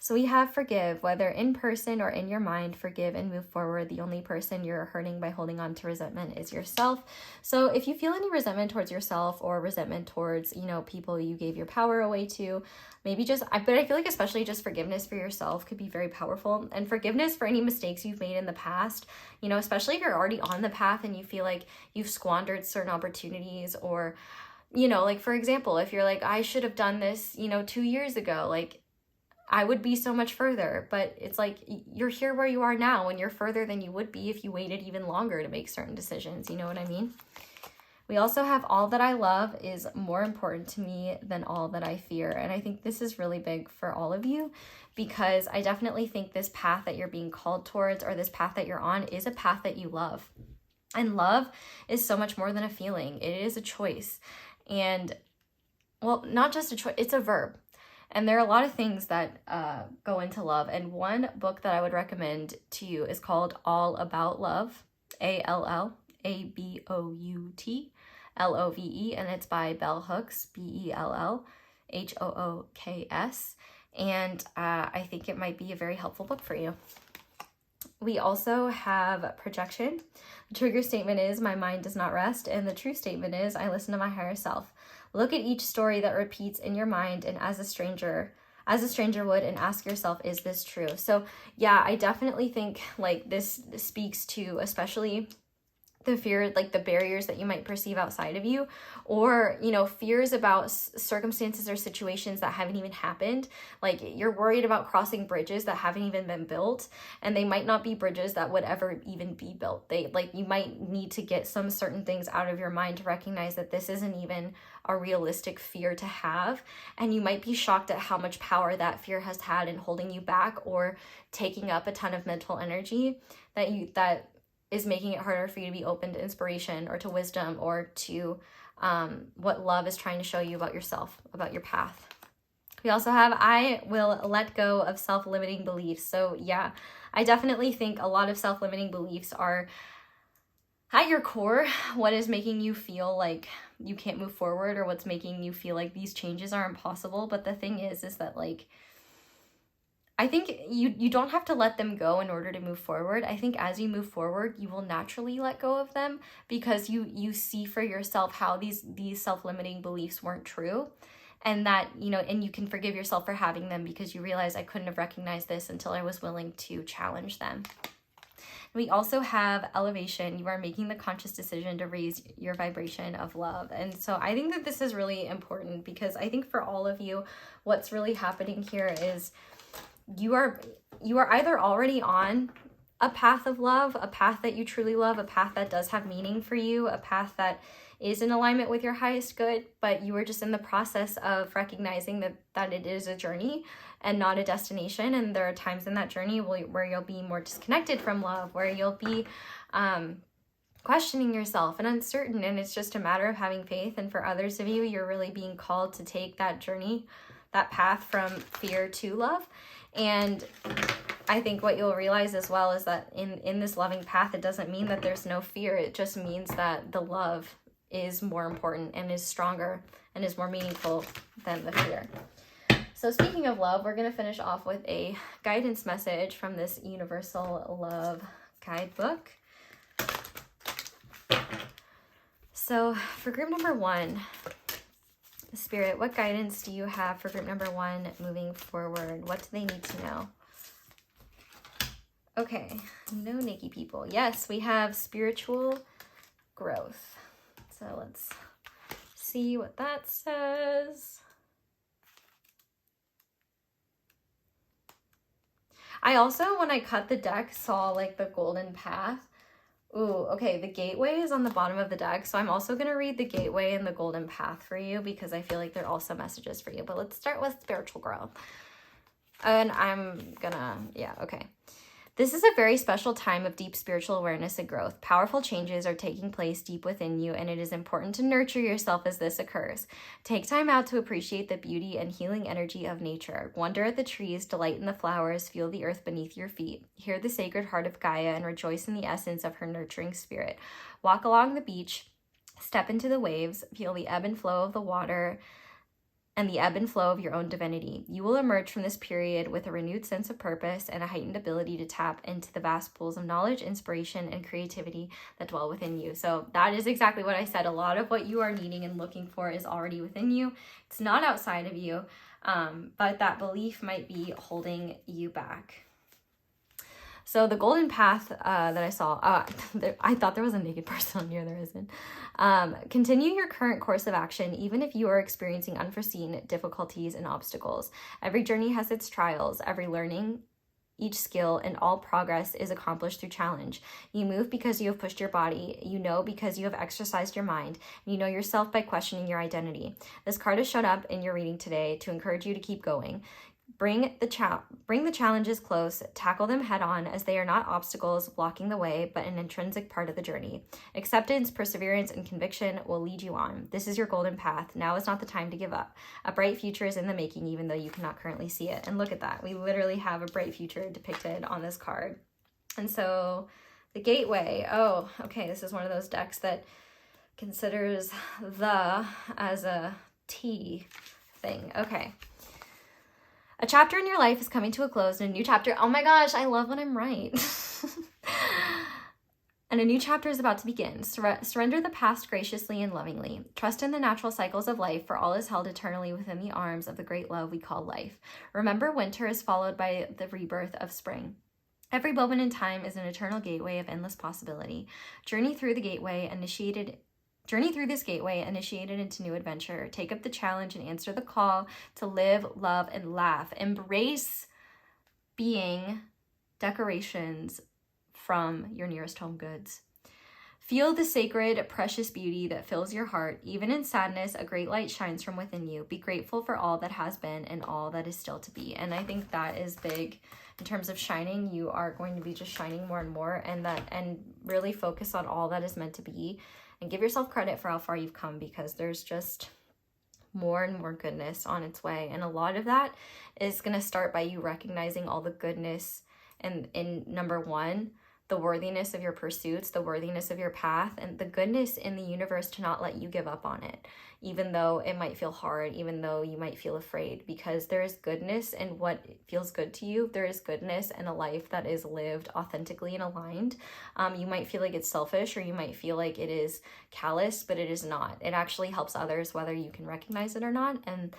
So we have forgive, whether in person or in your mind, forgive and move forward. The only person you're hurting by holding on to resentment is yourself. So if you feel any resentment towards yourself or resentment towards, you know, people you gave your power away to, maybe but I feel like especially just forgiveness for yourself could be very powerful. And forgiveness for any mistakes you've made in the past, you know, especially if you're already on the path and you feel like you've squandered certain opportunities, or, you know, like for example, if you're like, I should have done this, you know, 2 years ago, like, I would be so much further. But it's like you're here where you are now and you're further than you would be if you waited even longer to make certain decisions. You know what I mean? We also have all that I love is more important to me than all that I fear. And I think this is really big for all of you, because I definitely think this path that you're being called towards, or this path that you're on, is a path that you love. And love is so much more than a feeling. It is a choice. And, well, not just a choice, it's a verb. And there are a lot of things that go into love. And one book that I would recommend to you is called All About Love, ALLABOUTLOVE. And it's by Bell Hooks, BELLHOOKS. And I think it might be a very helpful book for you. We also have projection. The trigger statement is, my mind does not rest. And the true statement is, I listen to my higher self. Look at each story that repeats in your mind and as a stranger would, and ask yourself, is this true? So yeah, I definitely think like this speaks to especially the fear, like the barriers that you might perceive outside of you, or, you know, fears about circumstances or situations that haven't even happened. Like you're worried about crossing bridges that haven't even been built, and they might not be bridges that would ever even be built. You might need to get some certain things out of your mind to recognize that this isn't even a realistic fear to have. And you might be shocked at how much power that fear has had in holding you back or taking up a ton of mental energy that is making it harder for you to be open to inspiration or to wisdom or to what love is trying to show you about yourself, about your path. We also have, I will let go of self-limiting beliefs. So yeah, I definitely think a lot of self-limiting beliefs are at your core what is making you feel like you can't move forward, or what's making you feel like these changes are impossible. But the thing is that like, I think you don't have to let them go in order to move forward. I think as you move forward, you will naturally let go of them, because you see for yourself how these self-limiting beliefs weren't true, and that, you know, and you can forgive yourself for having them because you realize I couldn't have recognized this until I was willing to challenge them. We also have elevation. You are making the conscious decision to raise your vibration of love. And so I think that this is really important, because I think for all of you, what's really happening here is you are either already on a path of love, a path that you truly love, a path that does have meaning for you, a path that is in alignment with your highest good, but you are just in the process of recognizing that it is a journey and not a destination. And there are times in that journey where you'll be more disconnected from love, where you'll be questioning yourself and uncertain, and it's just a matter of having faith. And for others of you, you're really being called to take that journey, that path from fear to love. And I think what you'll realize as well is that in this loving path, it doesn't mean that there's no fear. It just means that the love is more important and is stronger and is more meaningful than the fear. So speaking of love, we're going to finish off with a guidance message from this Universal Love Guidebook. So for group number 1, Spirit, what guidance do you have for group number 1 moving forward? What do they need to know? Okay, no Nikki people. Yes, we have spiritual growth. So let's see what that says. I also, when I cut the deck, saw like the golden path. Ooh, okay, the gateway is on the bottom of the deck. So I'm also going to read the gateway and the golden path for you, because I feel like they're also messages for you. But let's start with spiritual growth. And I'm gonna, yeah, okay. This is a very special time of deep spiritual awareness and growth. Powerful changes are taking place deep within you, and it is important to nurture yourself as this occurs. Take time out to appreciate the beauty and healing energy of nature. Wonder at the trees, delight in the flowers, feel the earth beneath your feet. Hear the sacred heart of Gaia and rejoice in the essence of her nurturing spirit. Walk along the beach, step into the waves, feel the ebb and flow of the water and the ebb and flow of your own divinity. You will emerge from this period with a renewed sense of purpose and a heightened ability to tap into the vast pools of knowledge, inspiration, and creativity that dwell within you. So that is exactly what I said. A lot of what you are needing and looking for is already within you. It's not outside of you, but that belief might be holding you back. So the golden path that I saw, I thought there was a naked person on here. There isn't. Continue your current course of action, even if you are experiencing unforeseen difficulties and obstacles. Every journey has its trials. Every learning, each skill, and all progress is accomplished through challenge. You move because you have pushed your body. You know because you have exercised your mind. You know yourself by questioning your identity. This card has shown up in your reading today to encourage you to keep going. Bring the challenges close, tackle them head on, as they are not obstacles blocking the way, but an intrinsic part of the journey. Acceptance, perseverance, and conviction will lead you on. This is your golden path. Now is not the time to give up. A bright future is in the making, even though you cannot currently see it. And look at that. We literally have a bright future depicted on this card. And so the gateway. Oh, okay. This is one of those decks that considers the as a T thing. Okay. A chapter in your life is coming to a close, and a new chapter. Oh my gosh, I love when I'm right. And a new chapter is about to begin. Surrender the past graciously and lovingly. Trust in the natural cycles of life, for all is held eternally within the arms of the great love we call life. Remember, winter is followed by the rebirth of spring. Every moment in time is an eternal gateway of endless possibility. Journey through this gateway initiated into new adventure. Take up the challenge and answer the call to live, love, and laugh. Embrace being decorations from your nearest home goods. Feel the sacred, precious beauty that fills your heart. Even in sadness, a great light shines from within you. Be grateful for all that has been and all that is still to be. And I think that is big in terms of shining. You are going to be just shining more and more, and really focus on all that is meant to be. And give yourself credit for how far you've come, because there's just more and more goodness on its way. And a lot of that is going to start by you recognizing all the goodness and in number 1, the worthiness of your pursuits, the worthiness of your path, and the goodness in the universe to not let you give up on it, even though it might feel hard, even though you might feel afraid, because there is goodness in what feels good to you. There is goodness in a life that is lived authentically and aligned. You might feel like it's selfish, or you might feel like it is callous, but it is not. It actually helps others, whether you can recognize it or not. And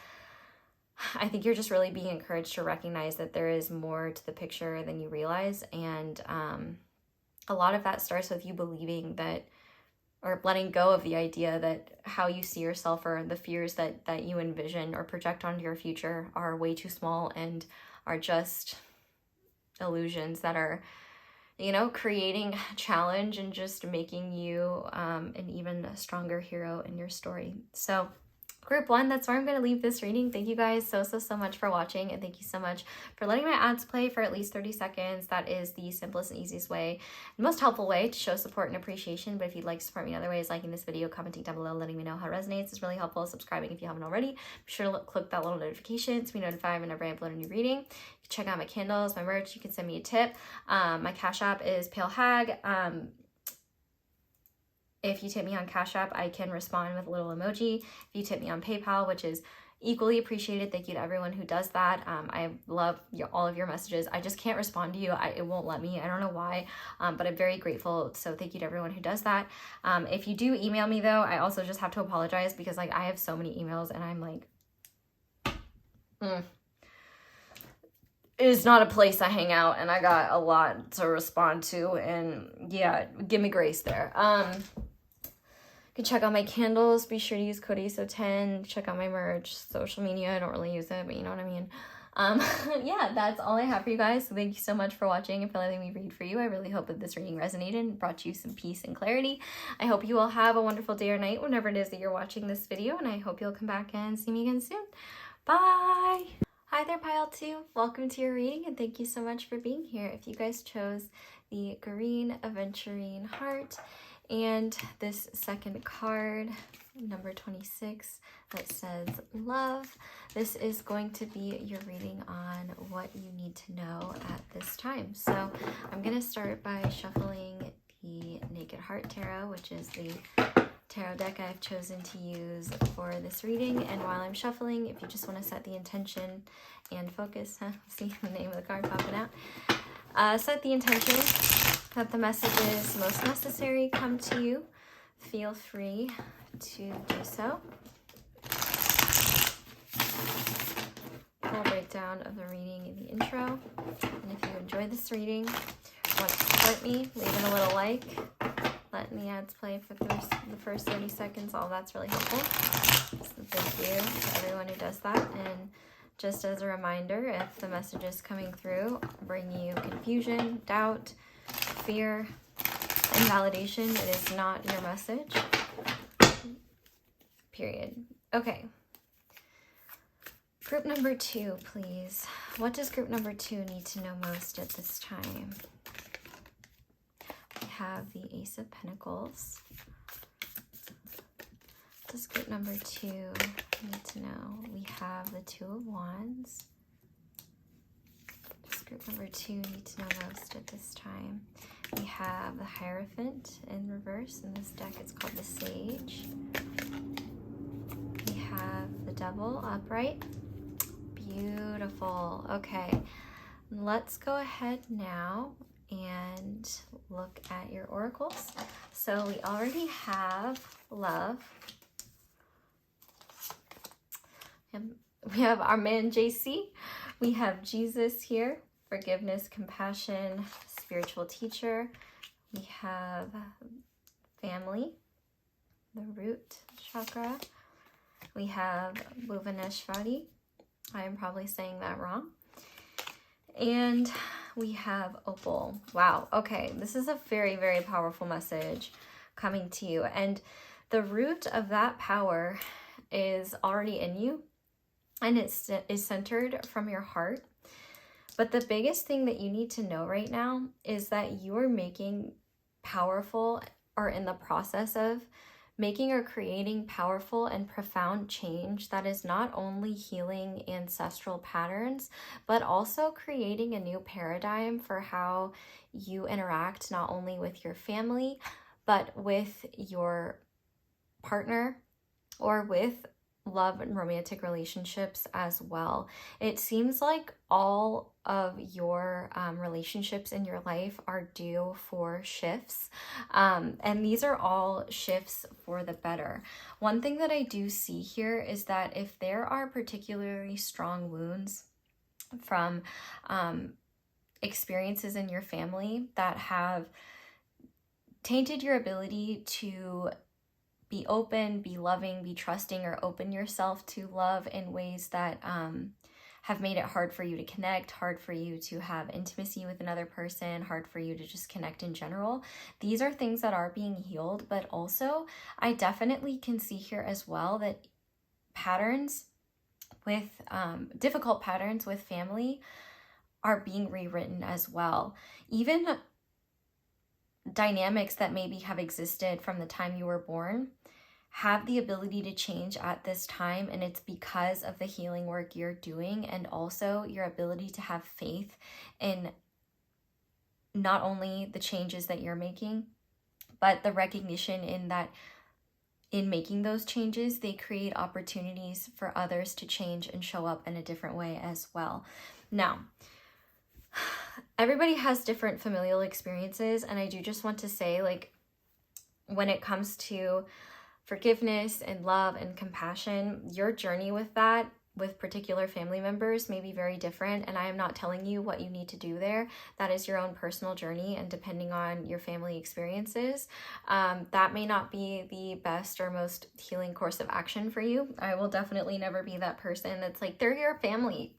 I think you're just really being encouraged to recognize that there is more to the picture than you realize. And a lot of that starts with you believing that, or letting go of the idea that how you see yourself or the fears that you envision or project onto your future are way too small and are just illusions that are, you know, creating challenge and just making you an even stronger hero in your story. So group 1, that's where I'm going to leave this reading. Thank you guys so much for watching, and thank you so much for letting my ads play for at least 30 seconds. That is the simplest and easiest way, the most helpful way to show support and appreciation. But if you'd like to support me in other ways, liking this video, commenting down below, letting me know how it resonates is really helpful. Subscribing if you haven't already. Be sure to click that little notification to be notified whenever I upload a new reading. You can check out my candles, my merch. You can send me a tip. My Cashapp is palehag. If you tip me on Cashapp, I can respond with a little emoji. If you tip me on PayPal, which is equally appreciated, thank you to everyone who does that. I love all of your messages. I just can't respond to you. It won't let me. I don't know why, but I'm very grateful. So thank you to everyone who does that. If you do email me though, I also just have to apologize because like I have so many emails and I'm like, it's not a place I hang out, and I got a lot to respond to, and yeah, give me grace there. You can check out my candles. Be sure to use code ISO10. Check out my merch, social media. I don't really use it, but you know what I mean. Yeah, that's all I have for you guys. So thank you so much for watching and for letting me read for you. I really hope that this reading resonated and brought you some peace and clarity. I hope you all have a wonderful day or night whenever it is that you're watching this video, and I hope you'll come back and see me again soon. Bye! Hi there, Pile 2. Welcome to your reading, and thank you so much for being here. If you guys chose the green Aventurine heart and this second card, number 26, that says love, this is going to be your reading on what you need to know at this time. So I'm going to start by shuffling the Naked Heart Tarot, which is the tarot deck I've chosen to use for this reading. And while I'm shuffling, if you just want to set the intention and focus, see the name of the card popping out, set the intention that the messages most necessary come to you. Feel free to do so. Full breakdown of the reading in the intro. And if you enjoyed this reading, want to support me, leaving a little like, letting the ads play for the first 30 seconds, all that's really helpful. So thank you to everyone who does that. And just as a reminder, if the messages coming through bring you confusion, doubt, fear, invalidation, it is not your message. Period. Okay. Group number 2, please. What does group number 2 need to know most at this time? We have the Ace of Pentacles. What does group number 2 need to know? We have the Two of Wands. What does group number 2 need to know most at this time? We have the Hierophant in reverse. In this deck, it's called the Sage. We have the Devil upright. Beautiful. Okay, let's go ahead now and look at your oracles. So we already have love. We have our man JC. We have Jesus here. Forgiveness, compassion, spiritual teacher. We have family, the root chakra. We have Bhuvaneshwari. I am probably saying that wrong. And we have opal. Wow. Okay. This is a very, very powerful message coming to you. And the root of that power is already in you. And it is centered from your heart. But the biggest thing that you need to know right now is that you are making powerful, or in the process of making or creating powerful and profound change that is not only healing ancestral patterns, but also creating a new paradigm for how you interact not only with your family, but with your partner or with love and romantic relationships as well. It seems like all of your relationships in your life are due for shifts, and these are all shifts for the better. One thing that I do see here is that if there are particularly strong wounds from experiences in your family that have tainted your ability to be open, be loving, be trusting, or open yourself to love in ways that have made it hard for you to connect, hard for you to have intimacy with another person, hard for you to just connect in general. These are things that are being healed, but also I definitely can see here as well that patterns with difficult patterns with family are being rewritten as well. Even dynamics that maybe have existed from the time you were born have the ability to change at this time, and it's because of the healing work you're doing, and also your ability to have faith in not only the changes that you're making, but the recognition in that in making those changes, they create opportunities for others to change and show up in a different way as well. Now, everybody has different familial experiences, and I do just want to say, like, when it comes to forgiveness and love and compassion, your journey with that, with particular family members, may be very different, and I am not telling you what you need to do there. That is your own personal journey, and depending on your family experiences, that may not be the best or most healing course of action for you. I will definitely never be that person that's like, they're your family,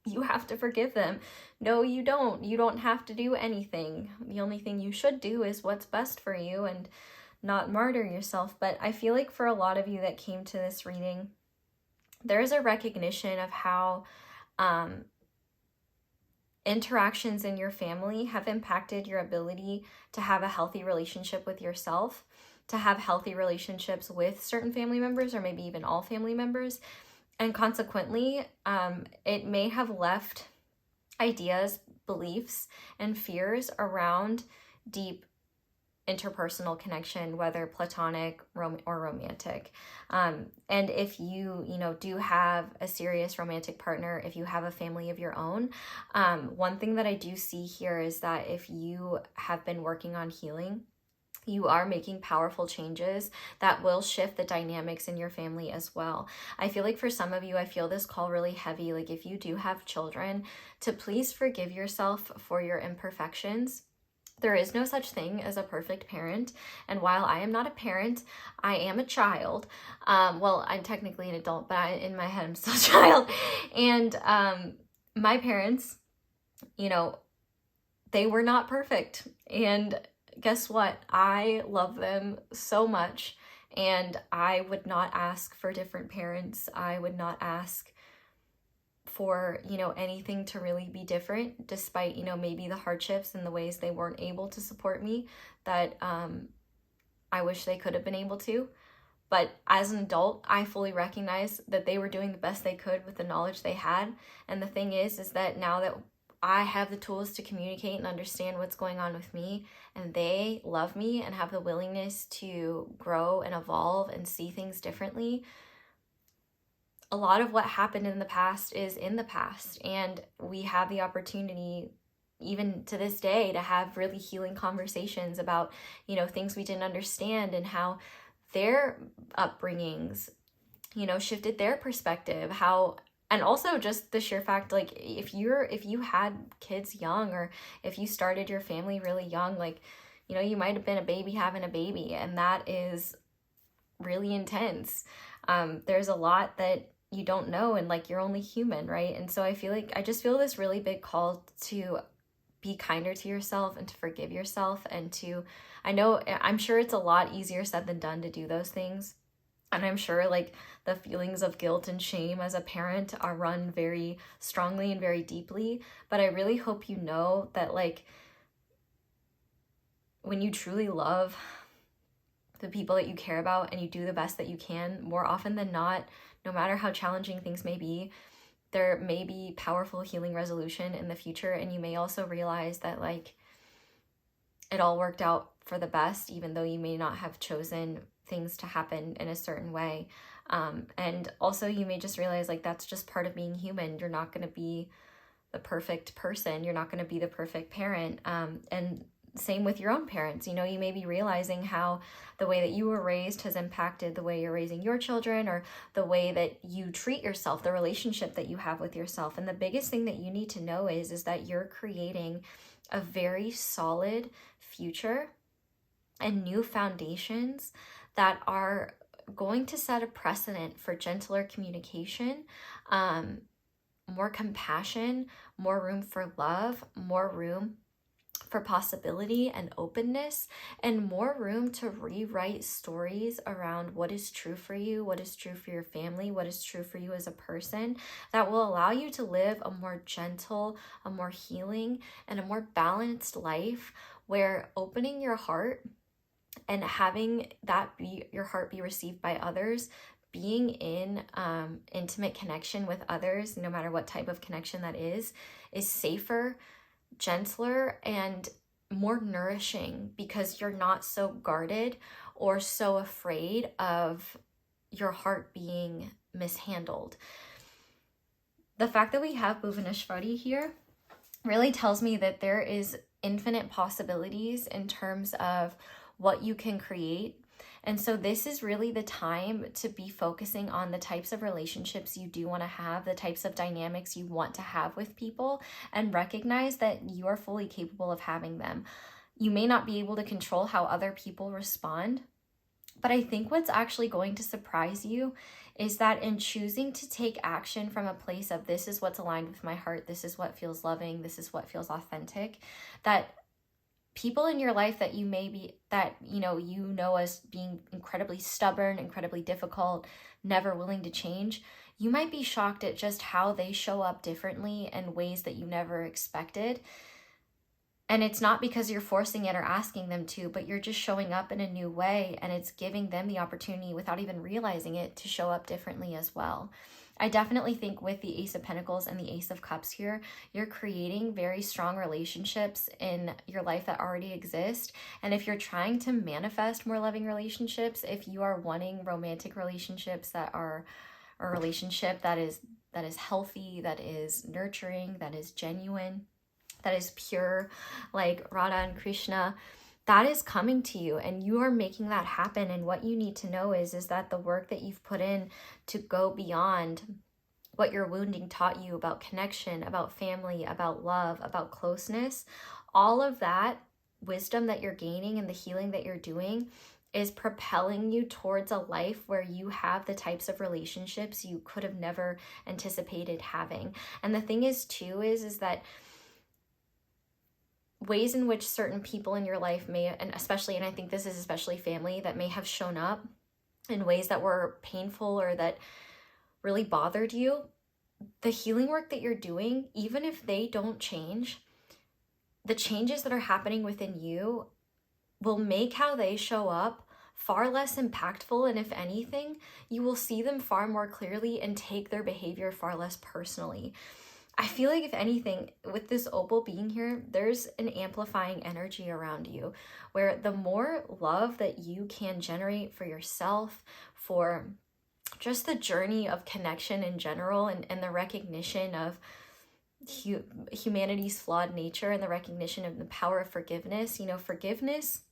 you have to forgive them. No, you don't. You don't have to do anything. The only thing you should do is what's best for you and not martyr yourself. But I feel like for a lot of you that came to this reading, there is a recognition of how interactions in your family have impacted your ability to have a healthy relationship with yourself, to have healthy relationships with certain family members, or maybe even all family members. And consequently, it may have left ideas, beliefs, and fears around deep interpersonal connection, whether platonic or romantic. And if you do have a serious romantic partner, if you have a family of your own, one thing that I do see here is that if you have been working on healing, you are making powerful changes that will shift the dynamics in your family as well. I feel like for some of you, I feel this call really heavy. Like if you do have children, to please forgive yourself for your imperfections. There is no such thing as a perfect parent. And while I am not a parent, I am a child. Well, I'm technically an adult, but in my head, I'm still a child. And my parents, they were not perfect. And guess what? I love them so much. And I would not ask for different parents. I would not ask for, anything to really be different, despite, maybe the hardships and the ways they weren't able to support me that I wish they could have been able to. But as an adult, I fully recognize that they were doing the best they could with the knowledge they had. And the thing is that now that I have the tools to communicate and understand what's going on with me, and they love me and have the willingness to grow and evolve and see things differently, a lot of what happened in the past is in the past, and we have the opportunity, even to this day, to have really healing conversations about, things we didn't understand and how their upbringings, shifted their perspective, and also just the sheer fact, like, if you had kids young, or if you started your family really young, like, you might have been a baby having a baby, and that is really intense. There's a lot that you don't know, and like, you're only human, right? And so I just feel this really big call to be kinder to yourself and to forgive yourself, and I'm sure it's a lot easier said than done to do those things. And I'm sure like the feelings of guilt and shame as a parent are run very strongly and very deeply. But I really hope you know that, like, when you truly love the people that you care about and you do the best that you can, more often than not, no matter how challenging things may be, there may be powerful healing resolution in the future. And you may also realize that, like, it all worked out for the best, even though you may not have chosen things to happen in a certain way. And also you may just realize, like, that's just part of being human. You're not going to be the perfect person. You're not going to be the perfect parent. And same with your own parents. You may be realizing how the way that you were raised has impacted the way you're raising your children, or the way that you treat yourself, the relationship that you have with yourself. And the biggest thing that you need to know is that you're creating a very solid future and new foundations that are going to set a precedent for gentler communication, more compassion, more room for love, more room for possibility and openness, and more room to rewrite stories around what is true for you, what is true for your family, what is true for you as a person, that will allow you to live a more gentle, a more healing, and a more balanced life, where opening your heart and having that be your heart be received by others, being in intimate connection with others, no matter what type of connection that is safer, gentler, and more nourishing, because you're not so guarded or so afraid of your heart being mishandled. The fact that we have Bhuvaneshwari here really tells me that there is infinite possibilities in terms of what you can create. And so this is really the time to be focusing on the types of relationships you do want to have, the types of dynamics you want to have with people, and recognize that you are fully capable of having them. You may not be able to control how other people respond, but I think what's actually going to surprise you is that in choosing to take action from a place of this is what's aligned with my heart, this is what feels loving, this is what feels authentic, that people in your life that you may be, that you know as being incredibly stubborn, incredibly difficult, never willing to change, you might be shocked at just how they show up differently in ways that you never expected. And it's not because you're forcing it or asking them to, but you're just showing up in a new way, and it's giving them the opportunity, without even realizing it, to show up differently as well. I definitely think with the Ace of Pentacles and the Ace of Cups here, you're creating very strong relationships in your life that already exist. And if you're trying to manifest more loving relationships, if you are wanting romantic relationships that are a relationship that is healthy, that is nurturing, that is genuine, that is pure, like Radha and Krishna, that is coming to you, and you are making that happen. And what you need to know is that the work that you've put in to go beyond what your wounding taught you about connection, about family, about love, about closeness, all of that wisdom that you're gaining and the healing that you're doing is propelling you towards a life where you have the types of relationships you could have never anticipated having. And the thing is too is that ways in which certain people in your life may, and I think this is especially family, that may have shown up in ways that were painful or that really bothered you, the healing work that you're doing, even if they don't change, the changes that are happening within you will make how they show up far less impactful. And if anything, you will see them far more clearly and take their behavior far less personally. I feel like if anything, with this opal being here, there's an amplifying energy around you, where the more love that you can generate for yourself, for just the journey of connection in general, and the recognition of humanity's flawed nature, and the recognition of the power of forgiveness. Forgiveness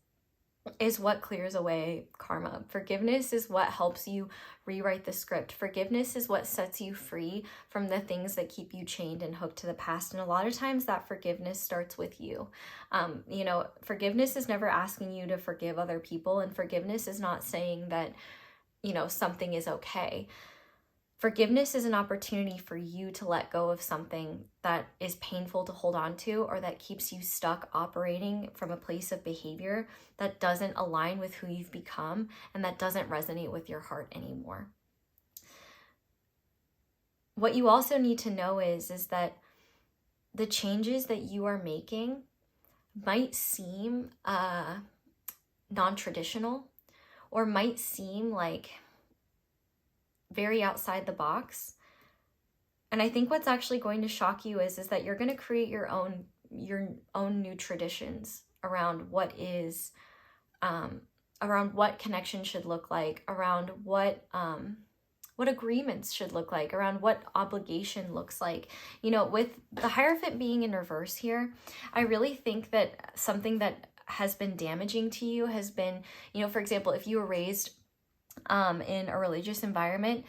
is what clears away karma. Forgiveness is what helps you rewrite the script. Forgiveness is what sets you free from the things that keep you chained and hooked to the past. And a lot of times that forgiveness starts with you. Forgiveness is never asking you to forgive other people, and forgiveness is not saying that, something is okay. Forgiveness is an opportunity for you to let go of something that is painful to hold on to, or that keeps you stuck operating from a place of behavior that doesn't align with who you've become and that doesn't resonate with your heart anymore. What you also need to know is that the changes that you are making might seem non-traditional, or might seem like very outside the box. And I think what's actually going to shock you is that you're going to create your own new traditions around what is, around what connection should look like, around what agreements should look like, around what obligation looks like. With the Hierophant being in reverse here, I really think that something that has been damaging to you has been, for example, if you were raised in a religious environment,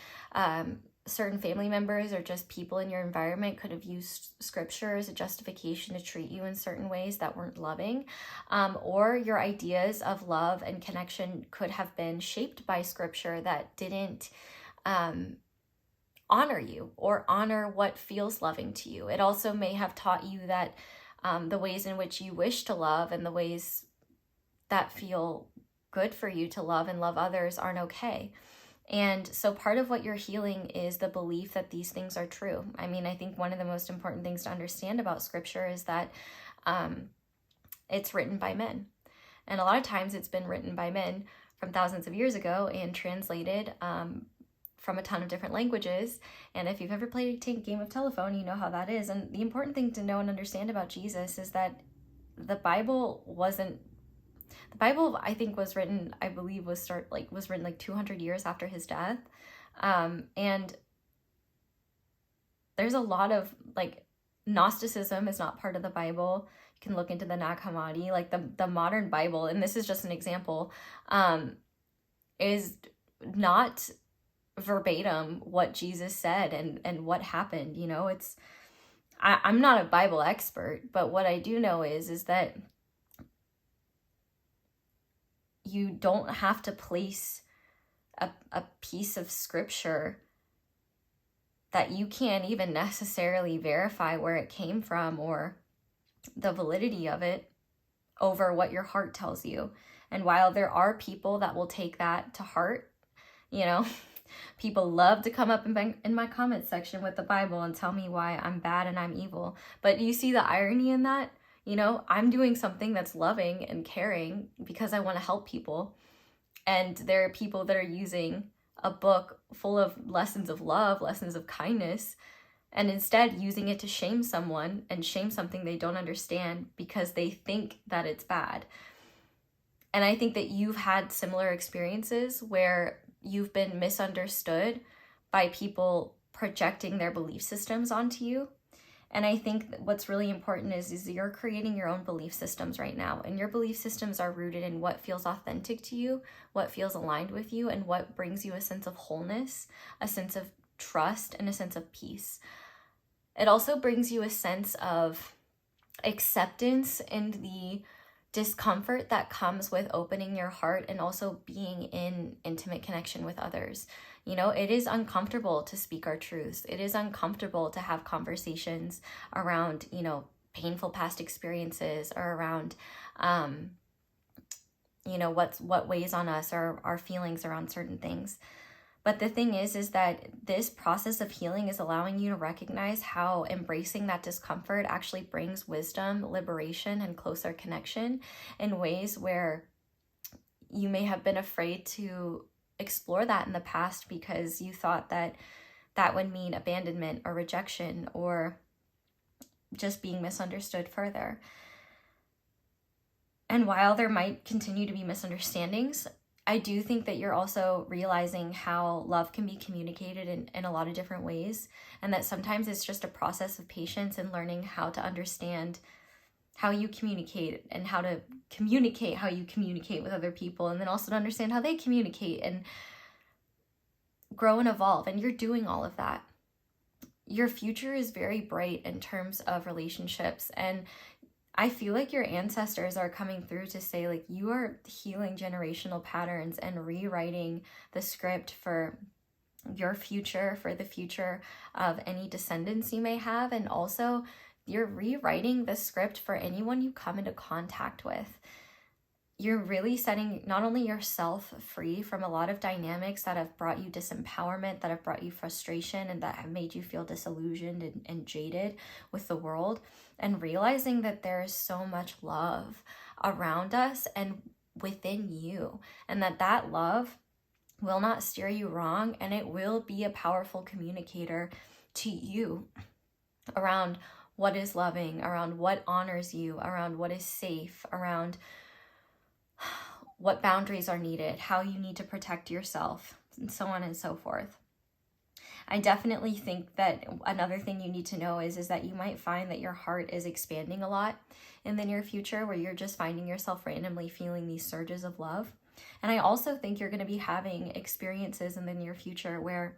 certain family members or just people in your environment could have used scripture as a justification to treat you in certain ways that weren't loving, or your ideas of love and connection could have been shaped by scripture that didn't honor you or honor what feels loving to you. It also may have taught you that the ways in which you wish to love and the ways that feel good for you to love and love others aren't okay. And so part of what you're healing is the belief that these things are true. I mean, I think one of the most important things to understand about scripture is that it's written by men. And a lot of times it's been written by men from thousands of years ago and translated from a ton of different languages. And if you've ever played a game of telephone, you know how that is. And the important thing to know and understand about Jesus is that the Bible, I think, was written, I believe was written like 200 years after his death. And there's a lot of like Gnosticism is not part of the Bible. You can look into the Nag Hammadi, like the modern Bible, and this is just an example, is not verbatim what Jesus said and what happened. You know, I'm not a Bible expert, but what I do know is that you don't have to place a piece of scripture that you can't even necessarily verify where it came from or the validity of it over what your heart tells you. And while there are people that will take that to heart, you know, people love to come up in my comment section with the Bible and tell me why I'm bad and I'm evil. But you see the irony in that? You know, I'm doing something that's loving and caring because I want to help people. And there are people that are using a book full of lessons of love, lessons of kindness, and instead using it to shame someone and shame something they don't understand because they think that it's bad. And I think that you've had similar experiences where you've been misunderstood by people projecting their belief systems onto you. And I think that what's really important is you're creating your own belief systems right now. And your belief systems are rooted in what feels authentic to you, what feels aligned with you, and what brings you a sense of wholeness, a sense of trust, and a sense of peace. It also brings you a sense of acceptance in the discomfort that comes with opening your heart and also being in intimate connection with others. You know, it is uncomfortable to speak our truths. It is uncomfortable to have conversations around, you know, painful past experiences or around, you know, what weighs on us or our feelings around certain things. But the thing is that this process of healing is allowing you to recognize how embracing that discomfort actually brings wisdom, liberation, and closer connection in ways where you may have been afraid to explore that in the past because you thought that that would mean abandonment or rejection or just being misunderstood further. And while there might continue to be misunderstandings, I do think that you're also realizing how love can be communicated in a lot of different ways, and that sometimes it's just a process of patience and learning how to understand how you communicate and how to communicate how you communicate with other people, and then also to understand how they communicate and grow and evolve. And you're doing all of that. Your future is very bright in terms of relationships, and I feel like your ancestors are coming through to say, like, you are healing generational patterns and rewriting the script for your future, for the future of any descendants you may have. And also, you're rewriting the script for anyone you come into contact with. You're really setting not only yourself free from a lot of dynamics that have brought you disempowerment, that have brought you frustration, and that have made you feel disillusioned and jaded with the world, and realizing that there is so much love around us and within you, and that love will not steer you wrong, and it will be a powerful communicator to you around what is loving, around what honors you, around what is safe, around what boundaries are needed, how you need to protect yourself, and so on and so forth. I definitely think that another thing you need to know is that you might find that your heart is expanding a lot in the near future, where you're just finding yourself randomly feeling these surges of love. And I also think you're going to be having experiences in the near future where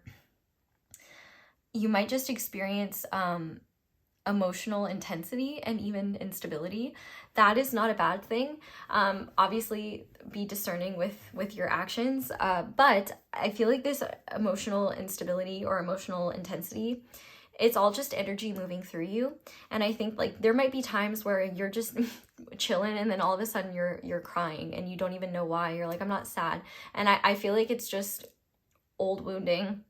you might just experience emotional intensity and even instability. That is not a bad thing. Obviously, be discerning with your actions, but I feel like this emotional instability or emotional intensity, it's all just energy moving through you. And I think like there might be times where you're just chilling and then all of a sudden you're crying and you don't even know why. You're like, I'm not sad. And I feel like it's just old wounding,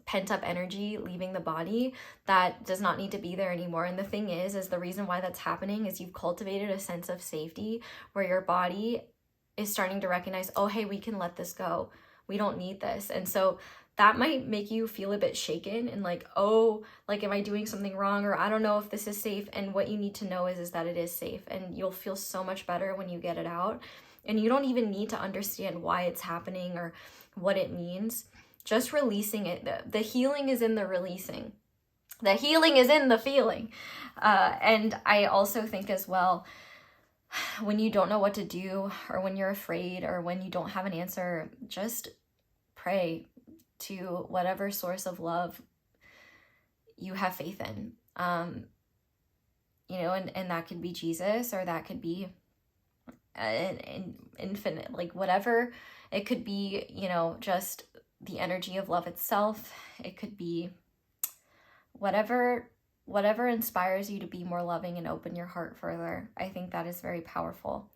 pent up energy leaving the body that does not need to be there anymore. And the thing is the reason why that's happening is you've cultivated a sense of safety where your body is starting to recognize, oh, hey, we can let this go. We don't need this. And so that might make you feel a bit shaken and like, oh, like, am I doing something wrong? Or I don't know if this is safe. And what you need to know is that it is safe, and you'll feel so much better when you get it out. And you don't even need to understand why it's happening or what it means. Just releasing it. The healing is in the releasing. The healing is in the feeling. And I also think as well, when you don't know what to do, or when you're afraid, or when you don't have an answer, just pray to whatever source of love you have faith in. You know, and that could be Jesus, or that could be an infinite, like whatever. It could be, you know, just the energy of love itself. It could be whatever inspires you to be more loving and open your heart further. I think that is very powerful.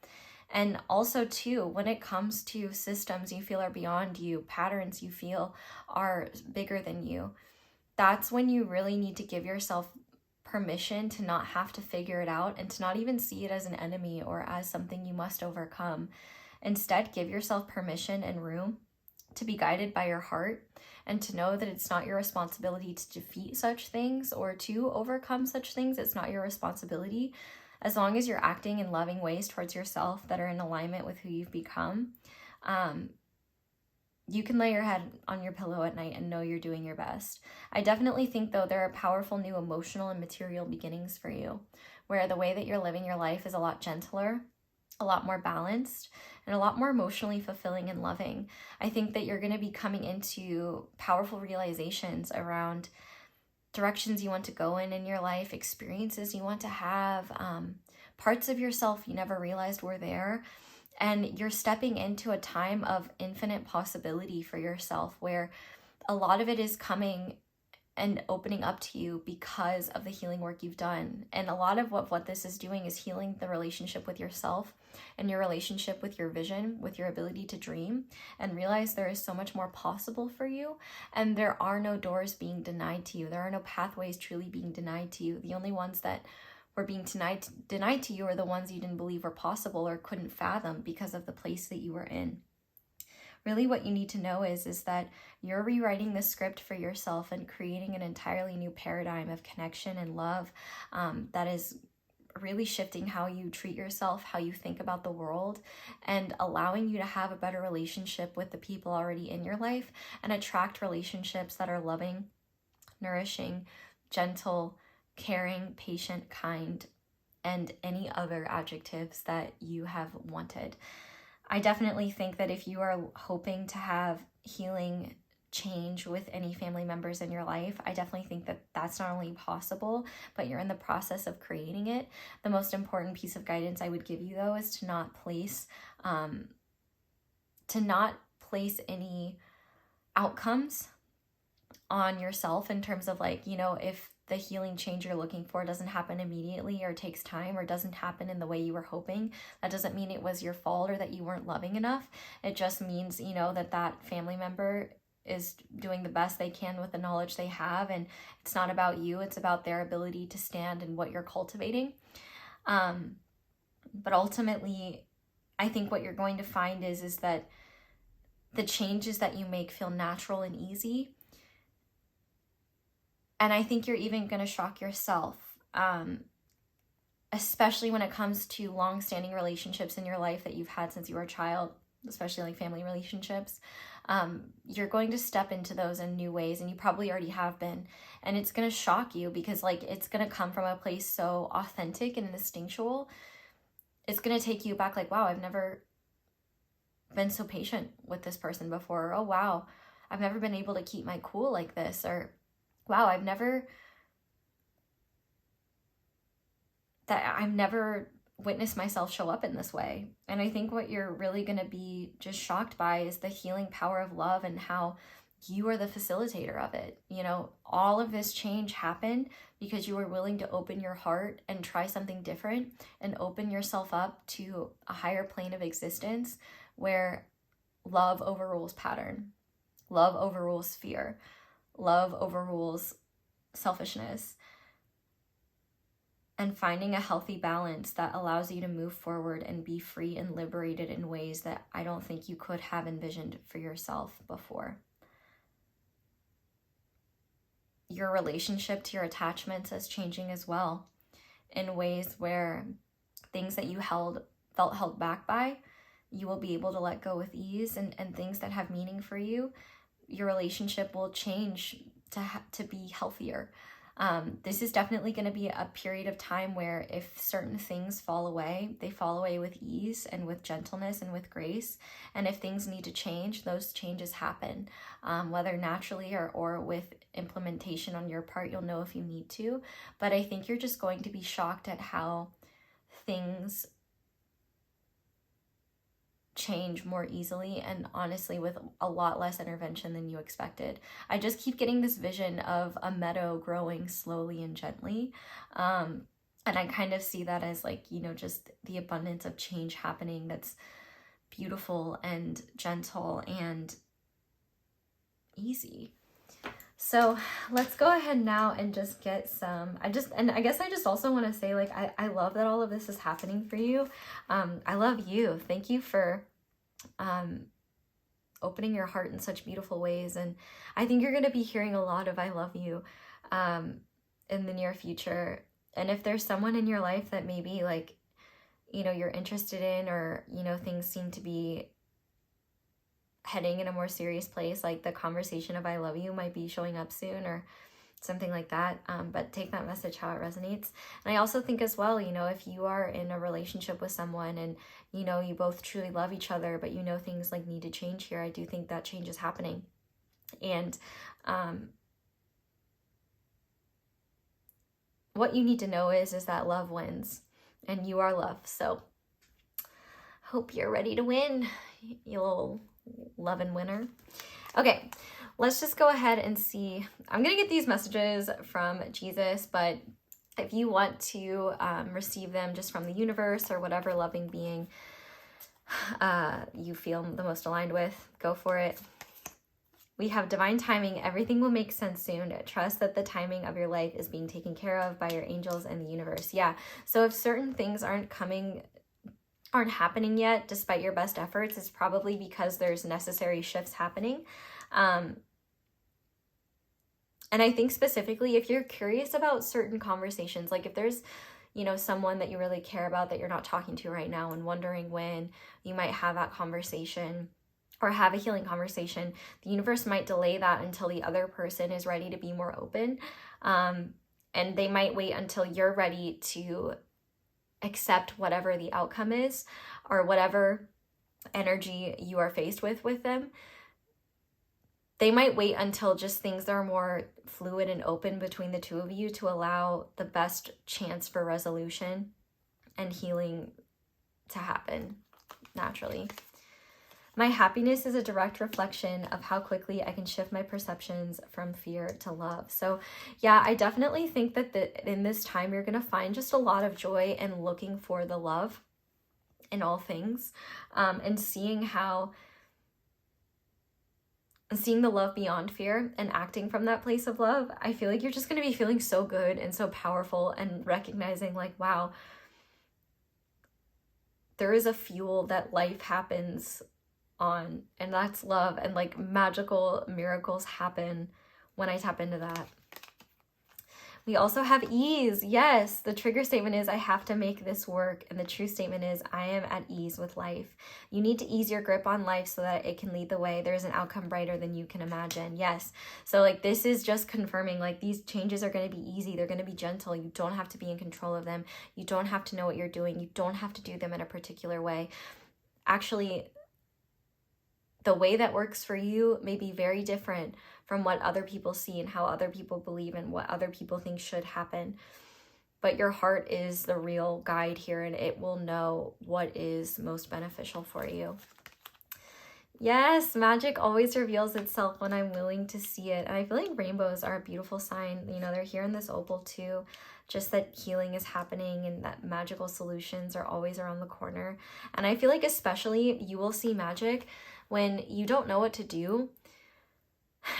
And also too, when it comes to systems you feel are beyond you, patterns you feel are bigger than you, that's when you really need to give yourself permission to not have to figure it out, and to not even see it as an enemy or as something you must overcome. Instead, give yourself permission and room to be guided by your heart, and to know that it's not your responsibility to defeat such things or to overcome such things. It's not your responsibility. As long as you're acting in loving ways towards yourself that are in alignment with who you've become, you can lay your head on your pillow at night and know you're doing your best. I definitely think, though, there are powerful new emotional and material beginnings for you, where the way that you're living your life is a lot gentler, a lot more balanced, and a lot more emotionally fulfilling and loving. I think that you're going to be coming into powerful realizations around directions you want to go in your life, experiences you want to have, parts of yourself you never realized were there. And you're stepping into a time of infinite possibility for yourself, where a lot of it is coming and opening up to you because of the healing work you've done. And a lot of what this is doing is healing the relationship with yourself and your relationship with your vision, with your ability to dream and realize there is so much more possible for you. And there are no doors being denied to you. There are no pathways truly being denied to you. The only ones that were being denied to you are the ones you didn't believe were possible or couldn't fathom because of the place that you were in. Really, what you need to know is that you're rewriting the script for yourself and creating an entirely new paradigm of connection and love that is really shifting how you treat yourself, how you think about the world, and allowing you to have a better relationship with the people already in your life and attract relationships that are loving, nourishing, gentle, caring, patient, kind, and any other adjectives that you have wanted. I definitely think that if you are hoping to have healing change with any family members in your life, I definitely think that that's not only possible, but you're in the process of creating it. The most important piece of guidance I would give you, though, is to not place any outcomes on yourself in terms of, like, you know, if the healing change you're looking for doesn't happen immediately or takes time or doesn't happen in the way you were hoping, that doesn't mean it was your fault or that you weren't loving enough. It just means, you know, that family member is doing the best they can with the knowledge they have, and it's not about you, it's about their ability to stand in what you're cultivating. But ultimately, I think what you're going to find is that the changes that you make feel natural and easy. And I think you're even going to shock yourself, especially when it comes to long-standing relationships in your life that you've had since you were a child, especially like family relationships. You're going to step into those in new ways, and you probably already have been. And it's going to shock you because, like, it's going to come from a place so authentic and instinctual. It's going to take you back like, wow, I've never been so patient with this person before. Or, oh, wow, I've never been able to keep my cool like this. Or wow, I've never witnessed myself show up in this way. And I think what you're really going to be just shocked by is the healing power of love and how you are the facilitator of it. You know, all of this change happened because you were willing to open your heart and try something different and open yourself up to a higher plane of existence where love overrules pattern, love overrules fear, love overrules selfishness, and finding a healthy balance that allows you to move forward and be free and liberated in ways that I don't think you could have envisioned for yourself before. Your relationship to your attachments is changing as well in ways where things that you felt held back by, you will be able to let go with ease, and things that have meaning for you, your relationship will change to be healthier. This is definitely going to be a period of time where if certain things fall away, they fall away with ease and with gentleness and with grace. And if things need to change, those changes happen, whether naturally or with implementation on your part. You'll know if you need to. But I think you're just going to be shocked at how things change more easily and honestly with a lot less intervention than you expected. I just keep getting this vision of a meadow growing slowly and gently. And I kind of see that as like, you know, just the abundance of change happening that's beautiful and gentle and easy. So let's go ahead now and just get some, I guess I just also want to say, like, I love that all of this is happening for you. I love you. Thank you for opening your heart in such beautiful ways. And I think you're going to be hearing a lot of I love you in the near future. And if there's someone in your life that maybe, like, you know, you're interested in, or, you know, things seem to be heading in a more serious place, like the conversation of I love you might be showing up soon or something like that. But take that message how it resonates. And I also think as well, you know, if you are in a relationship with someone and, you know, you both truly love each other, but you know things like need to change here, I do think that change is happening. And what you need to know is that love wins and you are love. So hope you're ready to win, you little loving winner. Okay, let's just go ahead and see. I'm going to get these messages from Jesus, but if you want to receive them just from the universe or whatever loving being you feel the most aligned with, go for it. We have divine timing. Everything will make sense soon. Trust that the timing of your life is being taken care of by your angels and the universe. Yeah. So if certain things aren't happening yet, despite your best efforts, it's probably because there's necessary shifts happening. And I think specifically, if you're curious about certain conversations, like if there's, you know, someone that you really care about that you're not talking to right now and wondering when you might have that conversation or have a healing conversation, the universe might delay that until the other person is ready to be more open. And they might wait until you're ready to accept whatever the outcome is or whatever energy you are faced with them. They might wait until just things are more fluid and open between the two of you to allow the best chance for resolution and healing to happen naturally. My happiness is a direct reflection of how quickly I can shift my perceptions from fear to love. So yeah, I definitely think that in this time, you're going to find just a lot of joy and looking for the love in all things, and seeing the love beyond fear and acting from that place of love. I feel like you're just going to be feeling so good and so powerful and recognizing like, wow, there is a fuel that life happens on, and that's love, and like magical miracles happen when I tap into that. We also have ease. Yes, the trigger statement is I have to make this work, and the truth statement is I am at ease with life. You need to ease your grip on life so that it can lead the way. There's an outcome brighter than you can imagine. Yes. So like this is just confirming like these changes are going to be easy. They're going to be gentle. You don't have to be in control of them. You don't have to know what you're doing. You don't have to do them in a particular way. Actually, the way that works for you may be very different from what other people see and how other people believe and what other people think should happen. But your heart is the real guide here, and it will know what is most beneficial for you. Yes, magic always reveals itself when I'm willing to see it. And I feel like rainbows are a beautiful sign. You know, they're here in this opal too. Just that healing is happening and that magical solutions are always around the corner. And I feel like especially you will see magic when you don't know what to do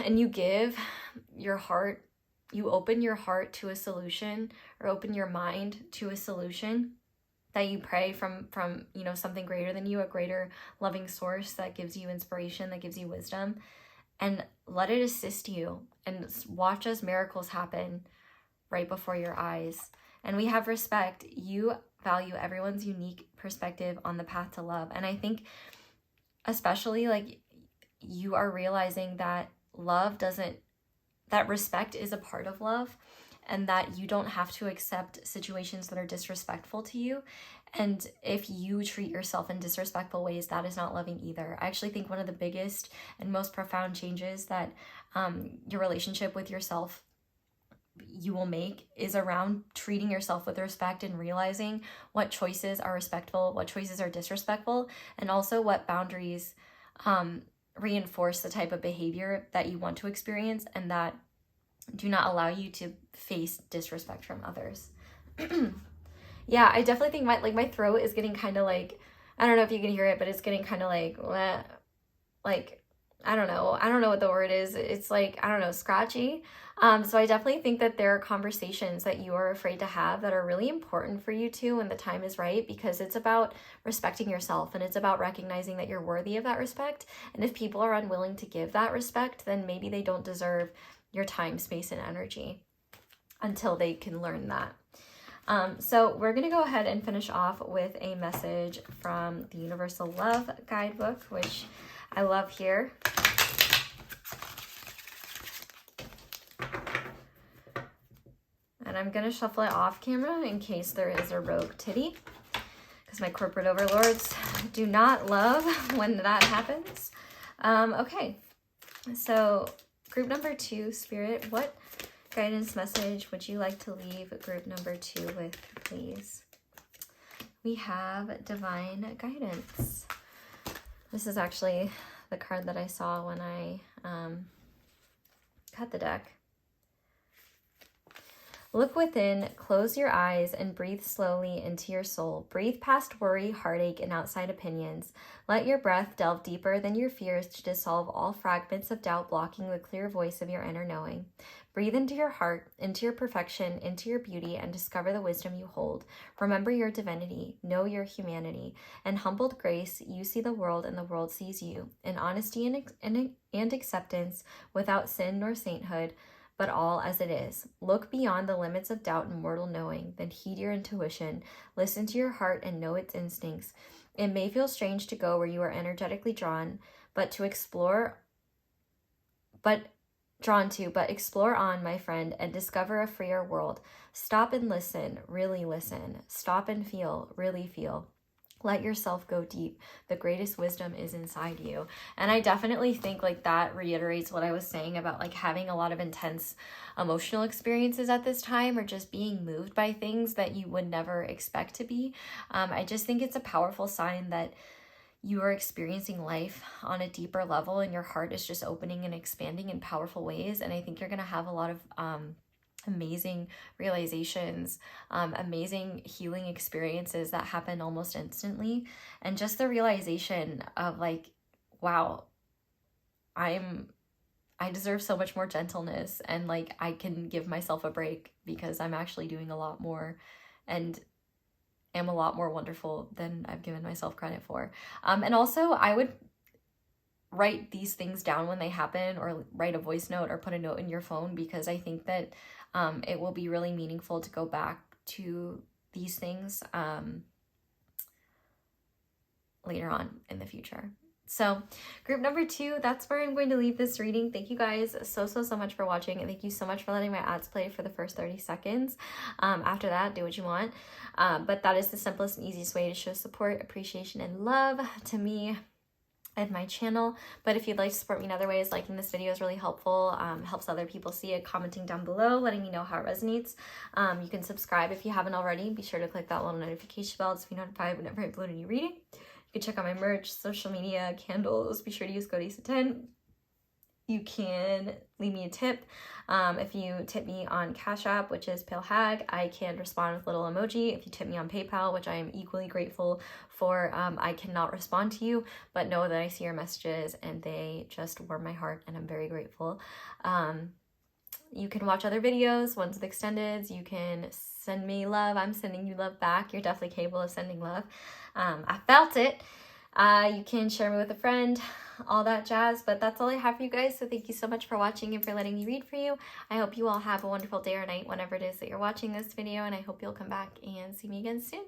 and you give your heart, you open your heart to a solution or open your mind to a solution that you pray from you know, something greater than you, a greater loving source that gives you inspiration, that gives you wisdom, and let it assist you and watch as miracles happen right before your eyes. And we have respect. You value everyone's unique perspective on the path to love. And I think especially like you are realizing that that respect is a part of love, and that you don't have to accept situations that are disrespectful to you. And if you treat yourself in disrespectful ways, that is not loving either. I actually think one of the biggest and most profound changes that your relationship with yourself you will make is around treating yourself with respect and realizing what choices are respectful, what choices are disrespectful, and also what boundaries reinforce the type of behavior that you want to experience and that do not allow you to face disrespect from others. Yeah, I definitely think my throat is getting kind of like, I don't know if you can hear it, but it's getting kind of like I don't know what the word is. It's like, I don't know, scratchy. So I definitely think that there are conversations that you are afraid to have that are really important for you too when the time is right, because it's about respecting yourself and it's about recognizing that you're worthy of that respect. And if people are unwilling to give that respect, then maybe they don't deserve your time, space, and energy until they can learn that. So we're going to go ahead and finish off with a message from the Universal Love Guidebook, which I love here. And I'm going to shuffle it off camera in case there is a rogue titty, because my corporate overlords do not love when that happens. Okay, so group number 2, Spirit, what guidance message would you like to leave group number 2 with, please? We have Divine Guidance. This is actually the card that I saw when I cut the deck. Look within, close your eyes, and breathe slowly into your soul. Breathe past worry, heartache, and outside opinions. Let your breath delve deeper than your fears to dissolve all fragments of doubt blocking the clear voice of your inner knowing. Breathe into your heart, into your perfection, into your beauty, and discover the wisdom you hold. Remember your divinity, know your humanity. In humbled grace, you see the world and the world sees you. In honesty and acceptance, without sin nor sainthood, but all as it is. Look beyond the limits of doubt and mortal knowing, then heed your intuition. Listen to your heart and know its instincts. It may feel strange to go where you are energetically drawn, but explore on, my friend, and discover a freer world. Stop and listen, really listen. Stop and feel, really feel. Let yourself go deep. The greatest wisdom is inside you. And I definitely think like that reiterates what I was saying about like having a lot of intense emotional experiences at this time, or just being moved by things that you would never expect to be. I just think it's a powerful sign that you are experiencing life on a deeper level and your heart is just opening and expanding in powerful ways. And I think you're going to have a lot of amazing realizations, amazing healing experiences that happen almost instantly. And just the realization of like, wow, I deserve so much more gentleness, and like I can give myself a break because I'm actually doing a lot more and am a lot more wonderful than I've given myself credit for. And also I would write these things down when they happen, or write a voice note or put a note in your phone, because I think that it will be really meaningful to go back to these things later on in the future. So group number 2, that's where I'm going to leave this reading. Thank you guys so much for watching, and thank you so much for letting my ads play for the first 30 seconds. After that, do what you want. But that is the simplest and easiest way to show support, appreciation, and love to me and my channel. But if you'd like to support me in other ways, liking this video is really helpful, helps other people see it, commenting down below, letting me know how it resonates. You can subscribe if you haven't already. Be sure to click that little notification bell to be notified whenever I upload a new reading. You can check out my merch, social media, candles. Be sure to use code ACE10. You can leave me a tip. If you tip me on Cashapp, which is palehag, I can respond with little emoji. If you tip me on PayPal, which I am equally grateful for, I cannot respond to you, but know that I see your messages and they just warm my heart and I'm very grateful. You can watch other videos, ones with extendeds. You can send me love. I'm sending you love back. You're definitely capable of sending love. I felt it. You can share me with a friend, all that jazz, but that's all I have for you guys. So thank you so much for watching and for letting me read for you. I hope you all have a wonderful day or night whenever it is that you're watching this video, and I hope you'll come back and see me again soon.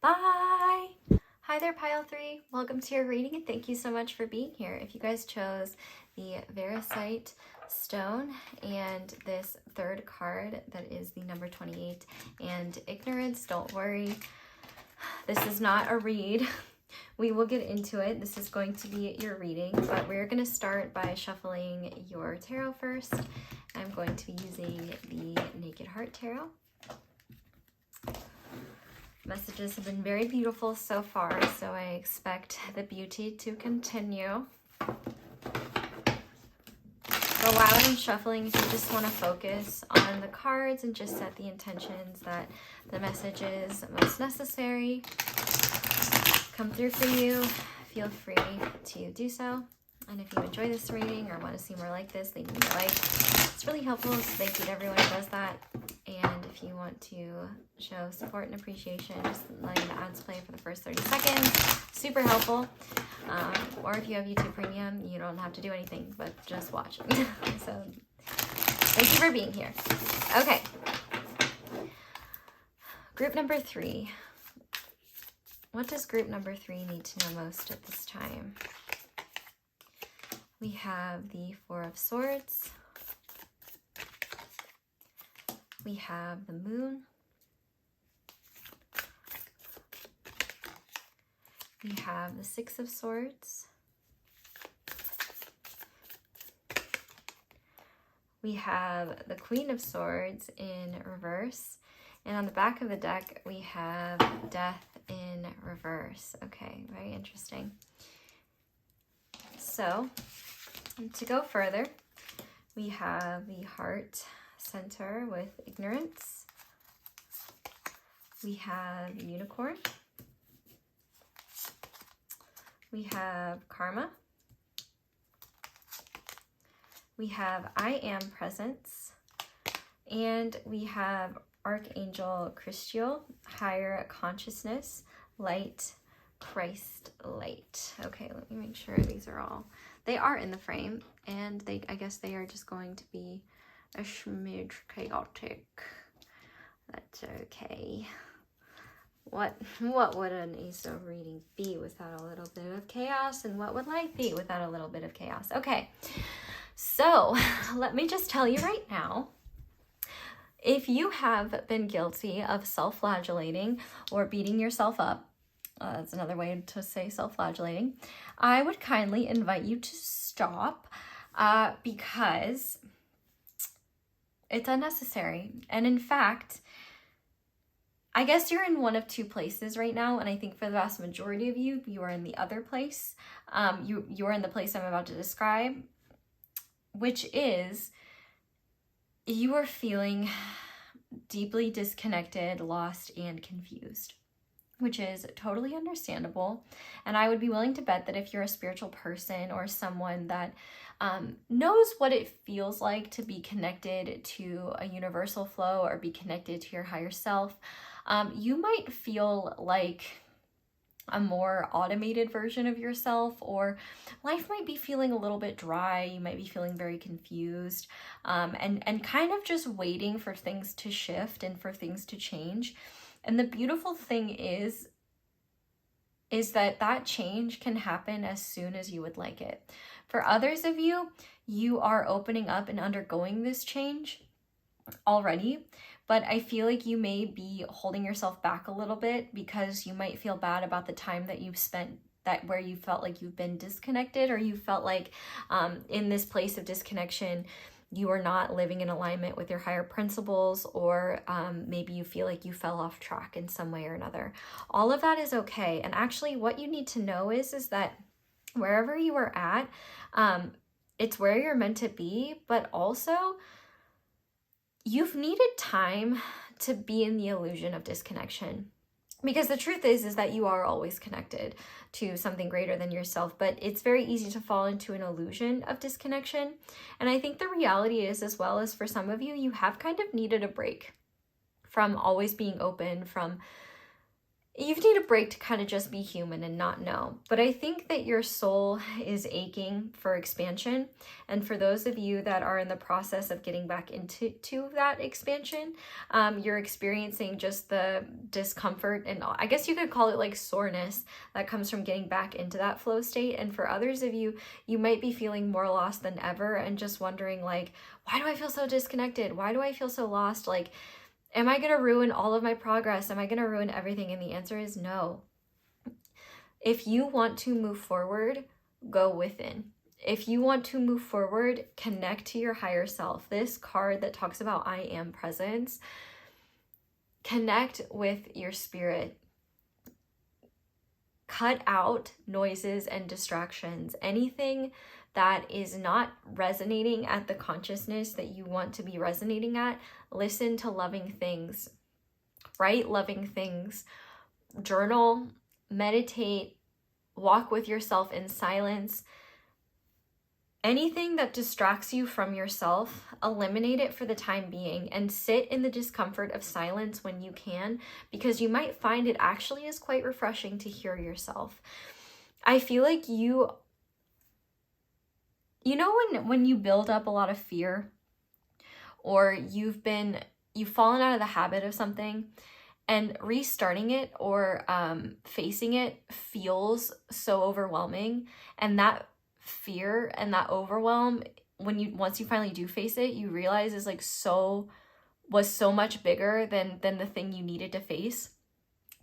Bye! Hi there, Pile 3. Welcome to your reading, and thank you so much for being here. If you guys chose the Variscite stone and this third card that is the number 28 and ignorance, don't worry. This is not a read. We will get into it. This is going to be your reading, but we're going to start by shuffling your tarot first. I'm going to be using the Naked Heart Tarot. Messages have been very beautiful so far, so I expect the beauty to continue. But while I'm shuffling, if you just want to focus on the cards and just set the intentions that the message is most necessary come through for you, feel free to do so. And if you enjoy this reading or want to see more like this, leave me a like. It's really helpful, so thank you to everyone who does that. And if you want to show support and appreciation, just letting the ads play for the first 30 seconds, super helpful. Or if you have YouTube Premium, you don't have to do anything but just watch. So thank you for being here. Okay. Group number 3. What does group number 3 need to know most at this time? We have the 4 of Swords. We have the Moon. We have the 6 of Swords. We have the Queen of Swords in reverse. And on the back of the deck, we have Death in reverse. Okay, very interesting. So, to go further, we have the Heart Center with Ignorance. We have Unicorn. We have Karma. We have I Am Presence. And we have Archangel Christial, Higher Consciousness, Light, Christ Light. Okay, let me make sure these are all, they are in the frame, and I guess they are just going to be a smidge chaotic. That's okay. What would an ASO reading be without a little bit of chaos, and what would life be without a little bit of chaos? Okay, so let me just tell you right now, if you have been guilty of self-flagellating or beating yourself up, that's another way to say self-flagellating, I would kindly invite you to stop because it's unnecessary. And in fact, I guess you're in one of two places right now, and I think for the vast majority of you, you are in the other place. You're in the place I'm about to describe, which is you are feeling deeply disconnected, lost, and confused, which is totally understandable. And I would be willing to bet that if you're a spiritual person or someone that knows what it feels like to be connected to a universal flow or be connected to your higher self, you might feel like a more automated version of yourself, or life might be feeling a little bit dry. You might be feeling very confused and kind of just waiting for things to shift and for things to change. And the beautiful thing is that change can happen as soon as you would like it. For others of you, you are opening up and undergoing this change already, but I feel like you may be holding yourself back a little bit because you might feel bad about the time that you've spent that where you felt like you've been disconnected, or you felt like in this place of disconnection, you are not living in alignment with your higher principles, or maybe you feel like you fell off track in some way or another. All of that is okay. And actually what you need to know is that wherever you are at, it's where you're meant to be, but also you've needed time to be in the illusion of disconnection. Because the truth is that you are always connected to something greater than yourself, but it's very easy to fall into an illusion of disconnection. And I think the reality is, as well as for some of you, you have kind of needed a break from always being open, you need a break to kind of just be human and not know. But I think that your soul is aching for expansion. And for those of you that are in the process of getting back into that expansion, you're experiencing just the discomfort, and I guess you could call it like soreness that comes from getting back into that flow state. And for others of you, you might be feeling more lost than ever and just wondering like, why do I feel so disconnected? Why do I feel so lost? Like, am I going to ruin all of my progress? Am I going to ruin everything? And the answer is no. If you want to move forward, go within. If you want to move forward, connect to your higher self. This card that talks about I am presence, connect with your spirit. Cut out noises and distractions. Anything that is not resonating at the consciousness that you want to be resonating at, listen to loving things, write loving things, journal, meditate, walk with yourself in silence. Anything that distracts you from yourself, eliminate it for the time being and sit in the discomfort of silence when you can, because you might find it actually is quite refreshing to hear yourself. I feel like you know when you build up a lot of fear, or you've fallen out of the habit of something, and restarting it or facing it feels so overwhelming, and that fear and that overwhelm, once you finally do face it, you realize is like was so much bigger than the thing you needed to face.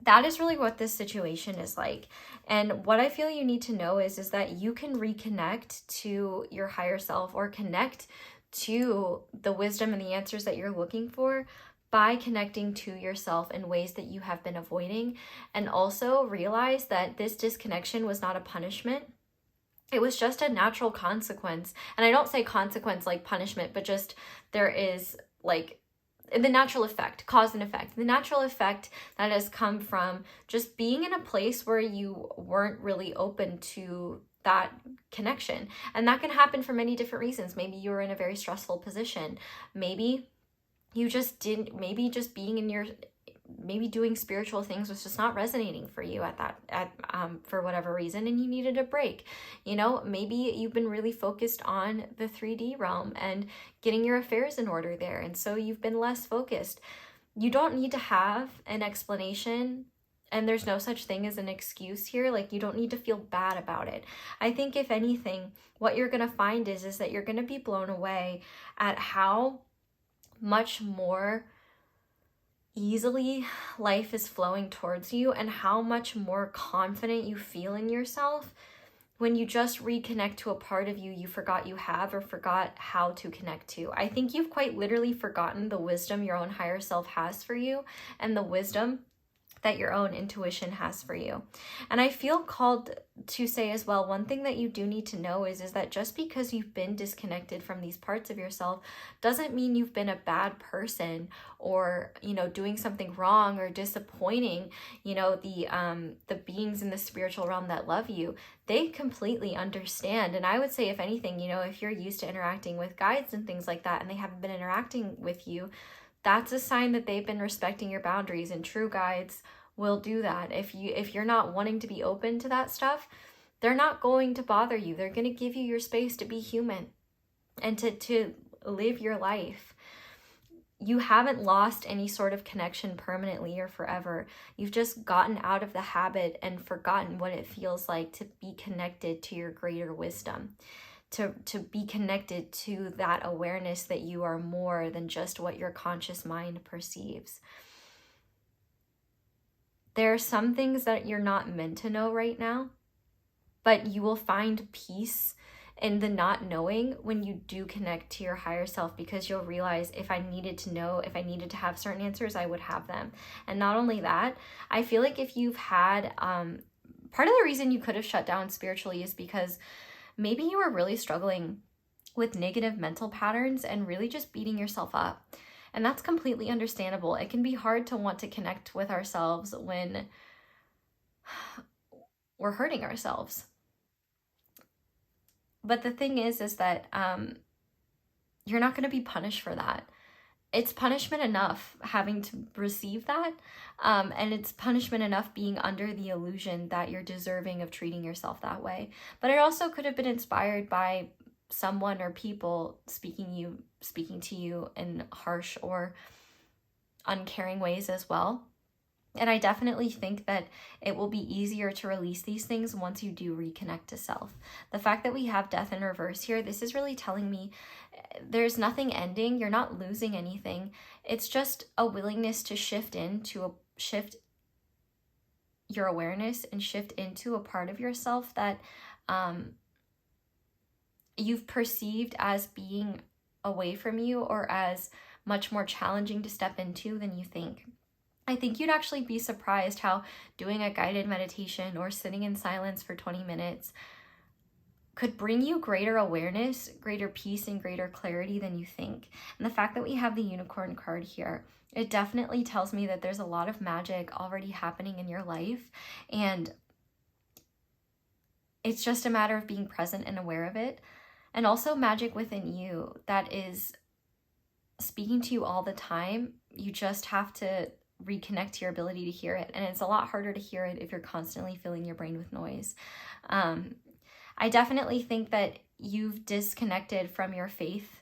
That is really what this situation is like. And what I feel you need to know is that you can reconnect to your higher self, or connect to the wisdom and the answers that you're looking for by connecting to yourself in ways that you have been avoiding. And also realize that this disconnection was not a punishment. It was just a natural consequence. And I don't say consequence like punishment, but just there is like the natural effect, cause and effect. The natural effect that has come from just being in a place where you weren't really open to that connection. And that can happen for many different reasons. Maybe you were in a very stressful position. Maybe you just didn't, maybe just being in maybe doing spiritual things was just not resonating for you for whatever reason, and you needed a break. Maybe you've been really focused on the 3D realm and getting your affairs in order there, and so you've been less focused. You don't need to have an explanation, and there's no such thing as an excuse here. Like, you don't need to feel bad about it. I think if anything, what you're going to find is that you're going to be blown away at how much more easily life is flowing towards you, and how much more confident you feel in yourself when you just reconnect to a part of you forgot you have, or forgot how to connect to. I think you've quite literally forgotten the wisdom your own higher self has for you, and the wisdom that your own intuition has for you. And I feel called to say as well, one thing that you do need to know is that just because you've been disconnected from these parts of yourself doesn't mean you've been a bad person, or doing something wrong, or disappointing the beings in the spiritual realm that love you. They completely understand. And I would say, if anything, if you're used to interacting with guides and things like that, and they haven't been interacting with you, that's a sign that they've been respecting your boundaries. And true guides will do that. If you're not wanting to be open to that stuff, they're not going to bother you. They're going to give you your space to be human and to live your life. You haven't lost any sort of connection permanently or forever. You've just gotten out of the habit and forgotten what it feels like to be connected to your greater wisdom. To be connected to that awareness that you are more than just what your conscious mind perceives. There are some things that you're not meant to know right now, but you will find peace in the not knowing when you do connect to your higher self, because you'll realize, if I needed to know, if I needed to have certain answers, I would have them. And not only that, I feel like if you've had, part of the reason you could have shut down spiritually is because maybe you were really struggling with negative mental patterns and really just beating yourself up. And that's completely understandable. It can be hard to want to connect with ourselves when we're hurting ourselves. But the thing is that you're not going to be punished for that. It's punishment enough having to receive that. And it's punishment enough being under the illusion that you're deserving of treating yourself that way. But it also could have been inspired by someone or people speaking to you in harsh or uncaring ways as well. And I definitely think that it will be easier to release these things once you do reconnect to self. The fact that we have death in reverse here, this is really telling me there's nothing ending. You're not losing anything. It's just a willingness to shift your awareness and shift into a part of yourself that you've perceived as being away from you or as much more challenging to step into than you think. I think you'd actually be surprised how doing a guided meditation or sitting in silence for 20 minutes could bring you greater awareness, greater peace, and greater clarity than you think. And the fact that we have the unicorn card here, it definitely tells me that there's a lot of magic already happening in your life. And it's just a matter of being present and aware of it. And also magic within you that is speaking to you all the time. You just have to reconnect to your ability to hear it. And it's a lot harder to hear it if you're constantly filling your brain with noise. I definitely think that you've disconnected from your faith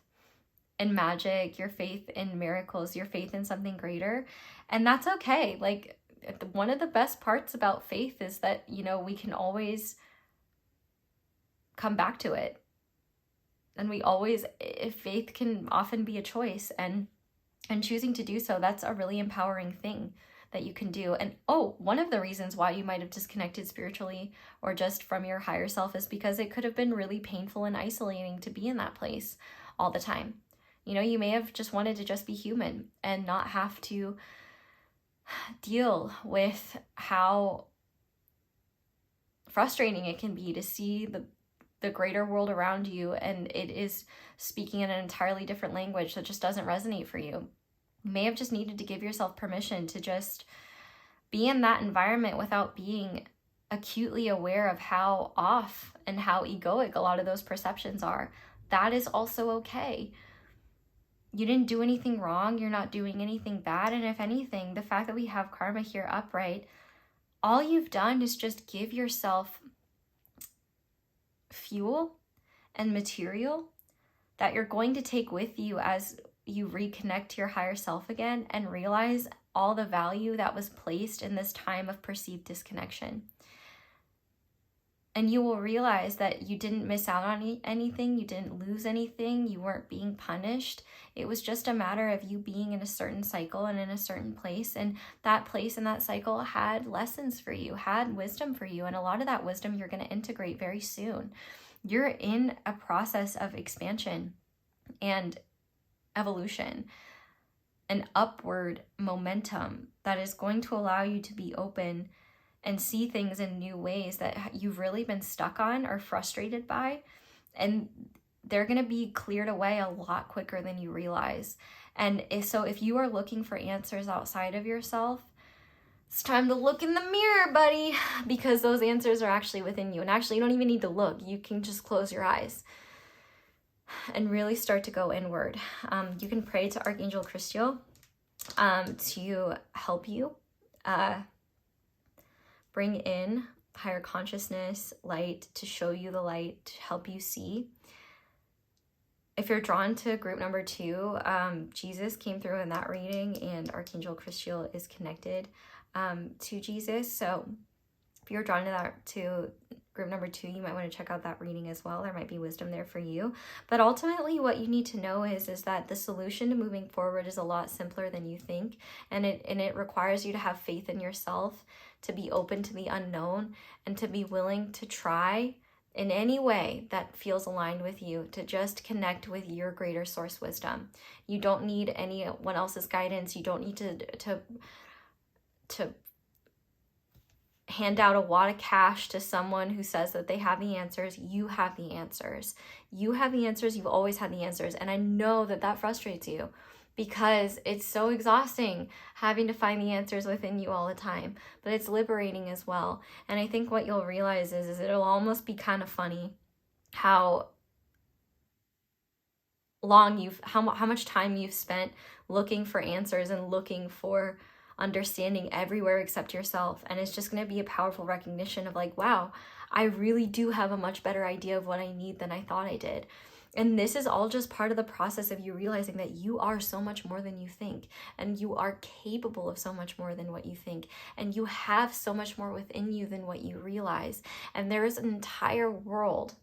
in magic, your faith in miracles, your faith in something greater. And that's okay. Like, one of the best parts about faith is that, you know, we can always come back to it. And faith can often be a choice, and choosing to do so, that's a really empowering thing that you can do. And one of the reasons why you might have disconnected spiritually or just from your higher self is because it could have been really painful and isolating to be in that place all the time. You know, you may have just wanted to just be human and not have to deal with how frustrating it can be to see the greater world around you, and it is speaking in an entirely different language that just doesn't resonate for you. You may have just needed to give yourself permission to just be in that environment without being acutely aware of how off and how egoic a lot of those perceptions are. That is also okay. You didn't do anything wrong. You're not doing anything bad. And if anything, the fact that we have karma here upright, all you've done is just give yourself fuel and material that you're going to take with you as you reconnect to your higher self again and realize all the value that was placed in this time of perceived disconnection. And you will realize that you didn't miss out on anything, you didn't lose anything, you weren't being punished. It was just a matter of you being in a certain cycle and in a certain place, and that place and that cycle had lessons for you, had wisdom for you, and a lot of that wisdom you're going to integrate very soon. You're in a process of expansion and evolution, an upward momentum that is going to allow you to be open and see things in new ways that you've really been stuck on or frustrated by. And they're going to be cleared away a lot quicker than you realize. And if you are looking for answers outside of yourself, it's time to look in the mirror, buddy, because those answers are actually within you. And actually, you don't even need to look. You can just close your eyes and really start to go inward. You can pray to Archangel Christiel to help you bring in higher consciousness, light, to show you the light, to help you see. If you're drawn to group number 2, Jesus came through in that reading, and Archangel Christiel is connected to Jesus. So if you're drawn to group number 2, you might want to check out that reading as well. There might be wisdom there for you. But ultimately what you need to know is that the solution to moving forward is a lot simpler than you think. And it requires you to have faith in yourself, to be open to the unknown, and to be willing to try in any way that feels aligned with you, to just connect with your greater source wisdom. You don't need anyone else's guidance. You don't need to hand out a wad of cash to someone who says that they have the answers. You have the answers. You have the answers. You've always had the answers. And I know that frustrates you, because it's so exhausting having to find the answers within you all the time, but it's liberating as well. And I think what you'll realize is it'll almost be kind of funny how much time you've spent looking for answers and looking for understanding everywhere except yourself. And it's just going to be a powerful recognition of like, wow, I really do have a much better idea of what I need than I thought I did. And this is all just part of the process of you realizing that you are so much more than you think, and you are capable of so much more than what you think, and you have so much more within you than what you realize. And there is an entire world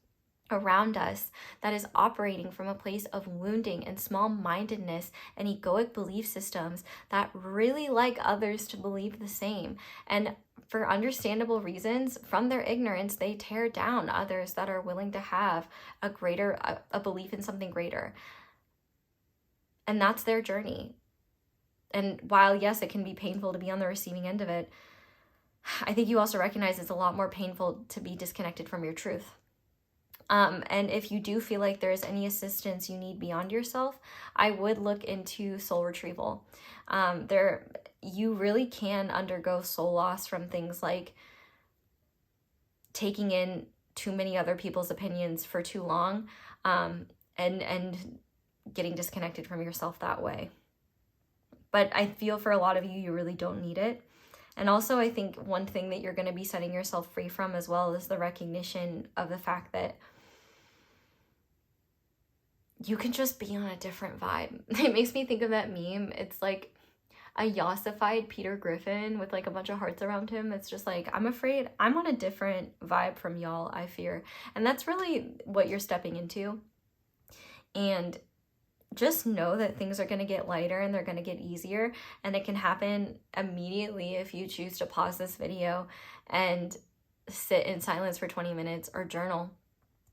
around us that is operating from a place of wounding and small-mindedness and egoic belief systems that really like others to believe the same. And for understandable reasons, from their ignorance, they tear down others that are willing to have a belief in something greater. And that's their journey. And while, yes, it can be painful to be on the receiving end of it, I think you also recognize it's a lot more painful to be disconnected from your truth. And if you do feel like there's any assistance you need beyond yourself, I would look into soul retrieval. You really can undergo soul loss from things like taking in too many other people's opinions for too long, and getting disconnected from yourself that way. But I feel for a lot of you, you really don't need it. And also, I think one thing that you're going to be setting yourself free from as well is the recognition of the fact that you can just be on a different vibe. It makes me think of that meme. It's like a yassified Peter Griffin with like a bunch of hearts around him. It's just like, I'm afraid I'm on a different vibe from y'all, I fear. And that's really what you're stepping into. And just know that things are going to get lighter and they're going to get easier. And it can happen immediately if you choose to pause this video and sit in silence for 20 minutes or journal.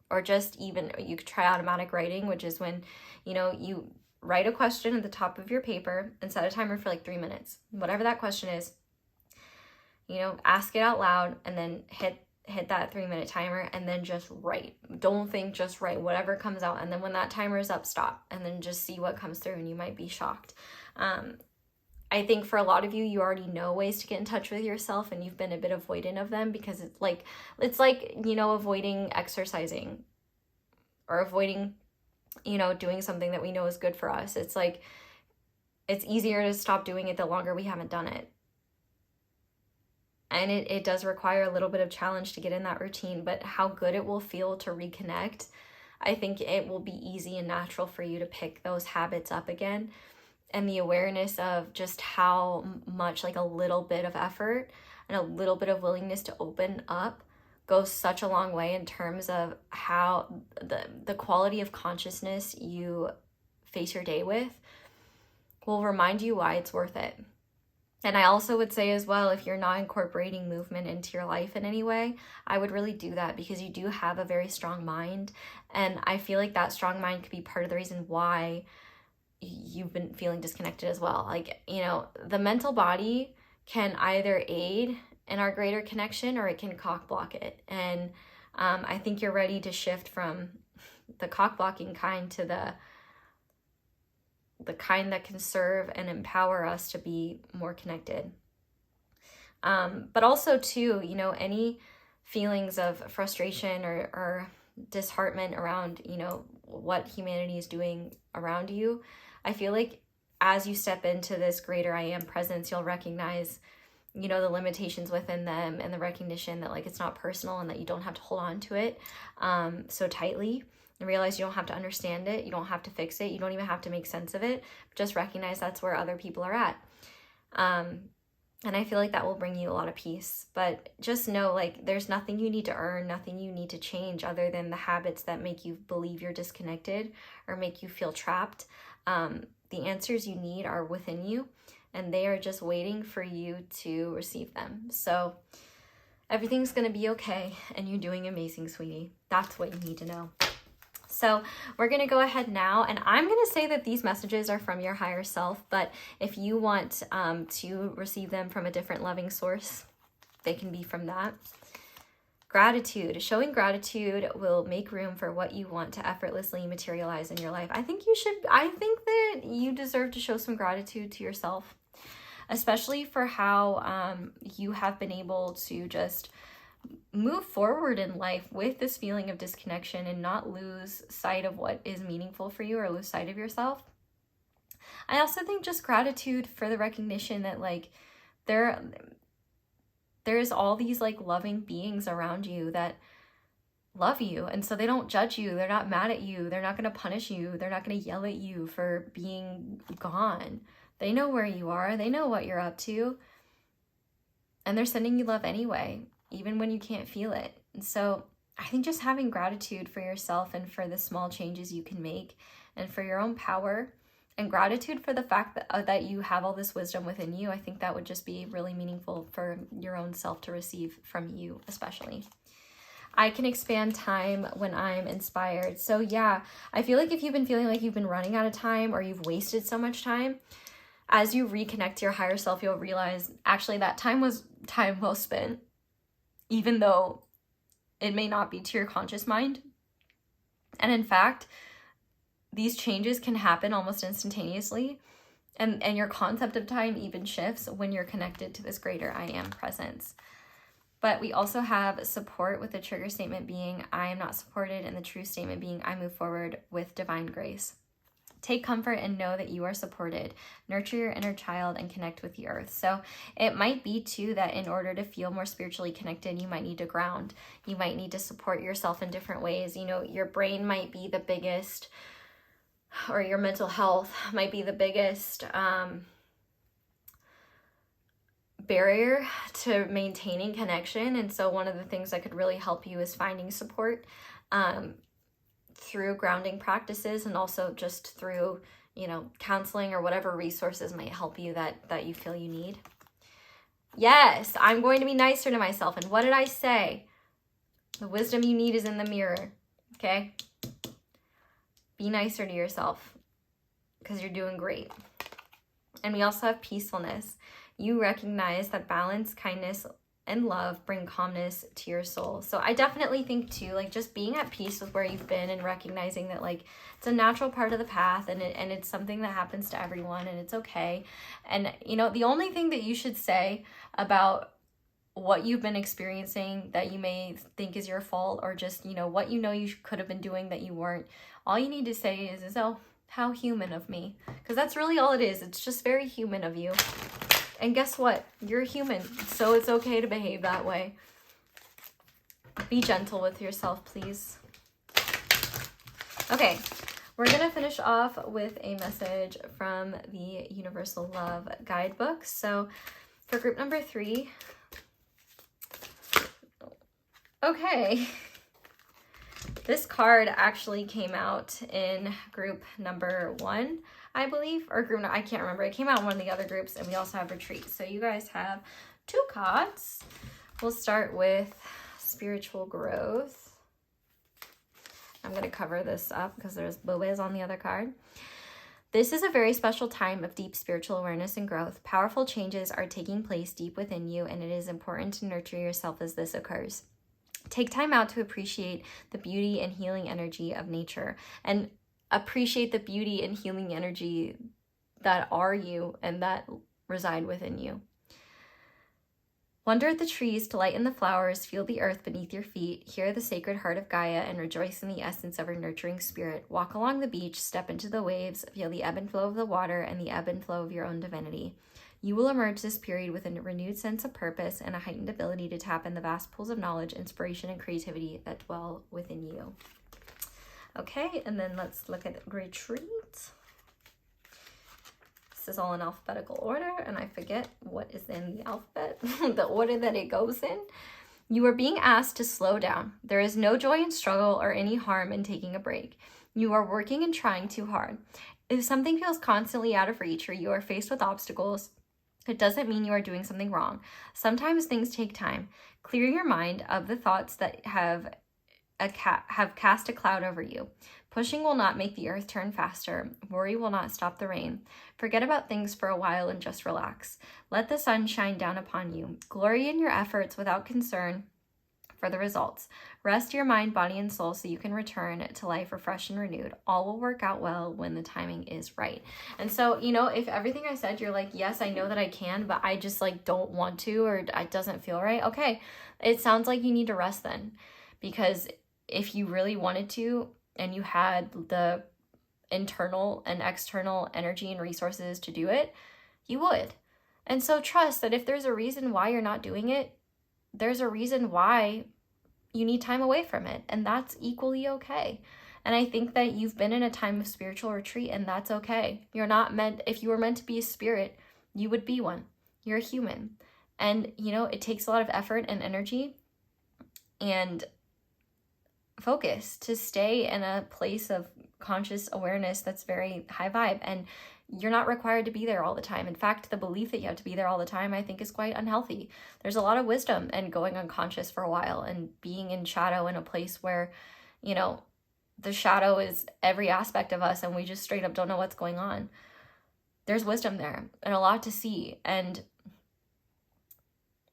Or just even, you could try automatic writing, which is when, you write a question at the top of your paper and set a timer for like 3 minutes. Whatever that question is, ask it out loud and then hit that 3-minute timer and then just write. Don't think, just write whatever comes out. And then when that timer is up, stop and then just see what comes through, and you might be shocked. I think for a lot of you, you already know ways to get in touch with yourself, and you've been a bit avoidant of them because it's like avoiding exercising or avoiding, doing something that we know is good for us. It's like, it's easier to stop doing it the longer we haven't done it. And it does require a little bit of challenge to get in that routine, but how good it will feel to reconnect. I think it will be easy and natural for you to pick those habits up again. And the awareness of just how much like a little bit of effort and a little bit of willingness to open up goes such a long way in terms of how the quality of consciousness you face your day with will remind you why it's worth it. And I also would say as well, if you're not incorporating movement into your life in any way, I would really do that, because you do have a very strong mind. And I feel like that strong mind could be part of the reason why you've been feeling disconnected as well. Like, the mental body can either aid in our greater connection or it can cock block it. And I think you're ready to shift from the cock blocking kind to the kind that can serve and empower us to be more connected. But also too, any feelings of frustration or disheartenment around, what humanity is doing around you, I feel like as you step into this greater I am presence, you'll recognize, the limitations within them, and the recognition that like it's not personal and that you don't have to hold on to it so tightly, and realize you don't have to understand it, you don't have to fix it, you don't even have to make sense of it. Just recognize that's where other people are at. And I feel like that will bring you a lot of peace. But just know, like, there's nothing you need to earn, nothing you need to change other than the habits that make you believe you're disconnected or make you feel trapped. The answers you need are within you, and they are just waiting for you to receive them. So everything's going to be okay, and you're doing amazing, sweetie. That's what you need to know. So we're going to go ahead now, and I'm going to say that these messages are from your higher self, but if you want to receive them from a different loving source, they can be from that. Gratitude. Showing gratitude will make room for what you want to effortlessly materialize in your life. I think that you deserve to show some gratitude to yourself, especially for how you have been able to just move forward in life with this feeling of disconnection and not lose sight of what is meaningful for you or lose sight of yourself. I also think just gratitude for the recognition that like there's all these like loving beings around you that love you, and so they don't judge you, they're not mad at you, they're not going to punish you, they're not going to yell at you for being gone. They know where you are, they know what you're up to, and they're sending you love anyway, even when you can't feel it. And so I think just having gratitude for yourself and for the small changes you can make and for your own power, and gratitude for the fact that, that you have all this wisdom within you, I think that would just be really meaningful for your own self to receive from you especially. I can expand time when I'm inspired. So yeah, I feel like if you've been feeling like you've been running out of time or you've wasted so much time, as you reconnect to your higher self, you'll realize actually that time was time well spent, even though it may not be to your conscious mind. And in fact, these changes can happen almost instantaneously. And your concept of time even shifts when you're connected to this greater I am presence. But we also have support, with the trigger statement being, I am not supported, and the true statement being, I move forward with divine grace. Take comfort and know that you are supported. Nurture your inner child and connect with the earth. So it might be too that in order to feel more spiritually connected, you might need to ground. You might need to support yourself in different ways. You know, your brain might be the biggest, or your mental health might be the biggest barrier to maintaining connection. And so one of the things that could really help you is finding support through grounding practices, and also just through, you know, counseling or whatever resources might help you that you feel you need. Yes, I'm going to be nicer to myself. And what did I say? The wisdom you need is in the mirror. Okay? Be nicer to yourself because you're doing great. And we also have peacefulness. You recognize that balance, kindness, and love bring calmness to your soul. So I definitely think too, like just being at peace with where you've been and recognizing that like it's a natural part of the path, and it's something that happens to everyone, and it's okay. And you know, the only thing that you should say about what you've been experiencing that you may think is your fault, or just, you know, what you know you could have been doing that you weren't, all you need to say is oh, how human of me. Because that's really all it is. It's just very human of you. And guess what? You're human, so it's okay to behave that way. Be gentle with yourself, please. Okay, we're going to finish off with a message from the Universal Love Guidebook. So for group number 3, okay, this card actually came out in group number 1. I believe, or group, I can't remember. It came out in one of the other groups, and we also have retreat. So you guys have 2 cards. We'll start with spiritual growth. I'm going to cover this up because there's boobies on the other card. This is a very special time of deep spiritual awareness and growth. Powerful changes are taking place deep within you, and it is important to nurture yourself as this occurs. Take time out to appreciate the beauty and healing energy of nature, and appreciate the beauty and healing energy that are you and that reside within you. Wander at the trees to light in the flowers, feel the earth beneath your feet, hear the sacred heart of Gaia, and rejoice in the essence of her nurturing spirit. Walk along the beach, step into the waves, feel the ebb and flow of the water and the ebb and flow of your own divinity. You will emerge this period with a renewed sense of purpose and a heightened ability to tap in the vast pools of knowledge, inspiration, and creativity that dwell within you. Okay, and then let's look at retreat. This is all in alphabetical order, and I forget what is in the alphabet, the order that it goes in. You are being asked to slow down. There is no joy in struggle or any harm in taking a break. You are working and trying too hard. If something feels constantly out of reach or you are faced with obstacles, it doesn't mean you are doing something wrong. Sometimes things take time. Clear your mind of the thoughts that have cast a cloud over you. Pushing will not make the earth turn faster. Worry will not stop the rain. Forget about things for a while and just relax. Let the sun shine down upon you. Glory in your efforts without concern for the results. Rest your mind, body, and soul so you can return to life refreshed and renewed. All will work out well when the timing is right. And so, you know, if everything I said, you're like, yes, I know that I can, but I just like don't want to, or it doesn't feel right. Okay, it sounds like you need to rest then, because if you really wanted to and you had the internal and external energy and resources to do it, you would. And so trust that if there's a reason why you're not doing it, there's a reason why you need time away from it, and that's equally okay. And I think that you've been in a time of spiritual retreat, and that's okay. You're not meant, if you were meant to be a spirit, you would be one. You're a human. And, you know, it takes a lot of effort and energy and focus to stay in a place of conscious awareness that's very high vibe, and you're not required to be there all the time. In fact, the belief that you have to be there all the time, I think, is quite unhealthy. There's a lot of wisdom in going unconscious for a while and being in shadow in a place where, you know, the shadow is every aspect of us and we just straight up don't know what's going on. There's wisdom there and a lot to see. And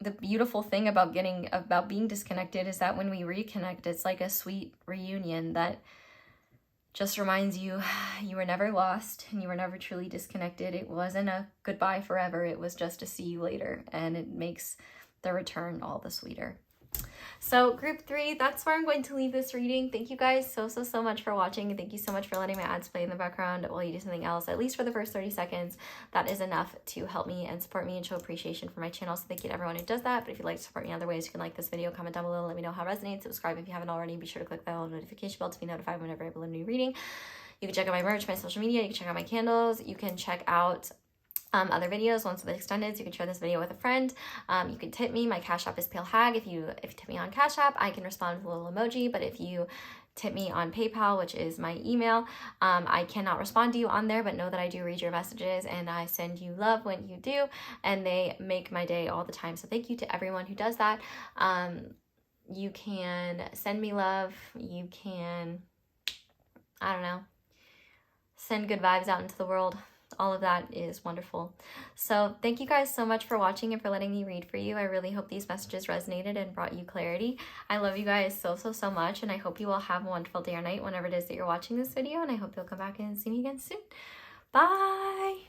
the beautiful thing about being disconnected is that when we reconnect, it's like a sweet reunion that just reminds you you were never lost and you were never truly disconnected. It wasn't a goodbye forever. It was just a see you later, and it makes the return all the sweeter. So group 3, that's where I'm going to leave this reading. Thank you guys so much for watching, and thank you so much for letting my ads play in the background while you do something else, at least for the first 30 seconds. That is enough to help me and support me and show appreciation for my channel, so thank you to everyone who does that. But if you'd like to support me in other ways, you can like this video, comment down below, let me know how it resonates, subscribe if you haven't already, be sure to click that little notification bell to be notified whenever I upload a new reading. You can check out my merch, my social media, you can check out my candles, you can check out other videos, ones with extended, so you can share this video with a friend. You can tip me. My Cashapp is palehag. If you tip me on Cashapp, I can respond with a little emoji, but if you tip me on PayPal, which is my email, I cannot respond to you on there, but know that I do read your messages and I send you love when you do, and they make my day all the time. So thank you to everyone who does that. You can send me love. You can, I don't know, send good vibes out into the world. All of that is wonderful. So thank you guys so much for watching and for letting me read for you. I really hope these messages resonated and brought you clarity. I love you guys so much, and I hope you all have a wonderful day or night whenever it is that you're watching this video, and I hope you'll come back and see me again soon. Bye!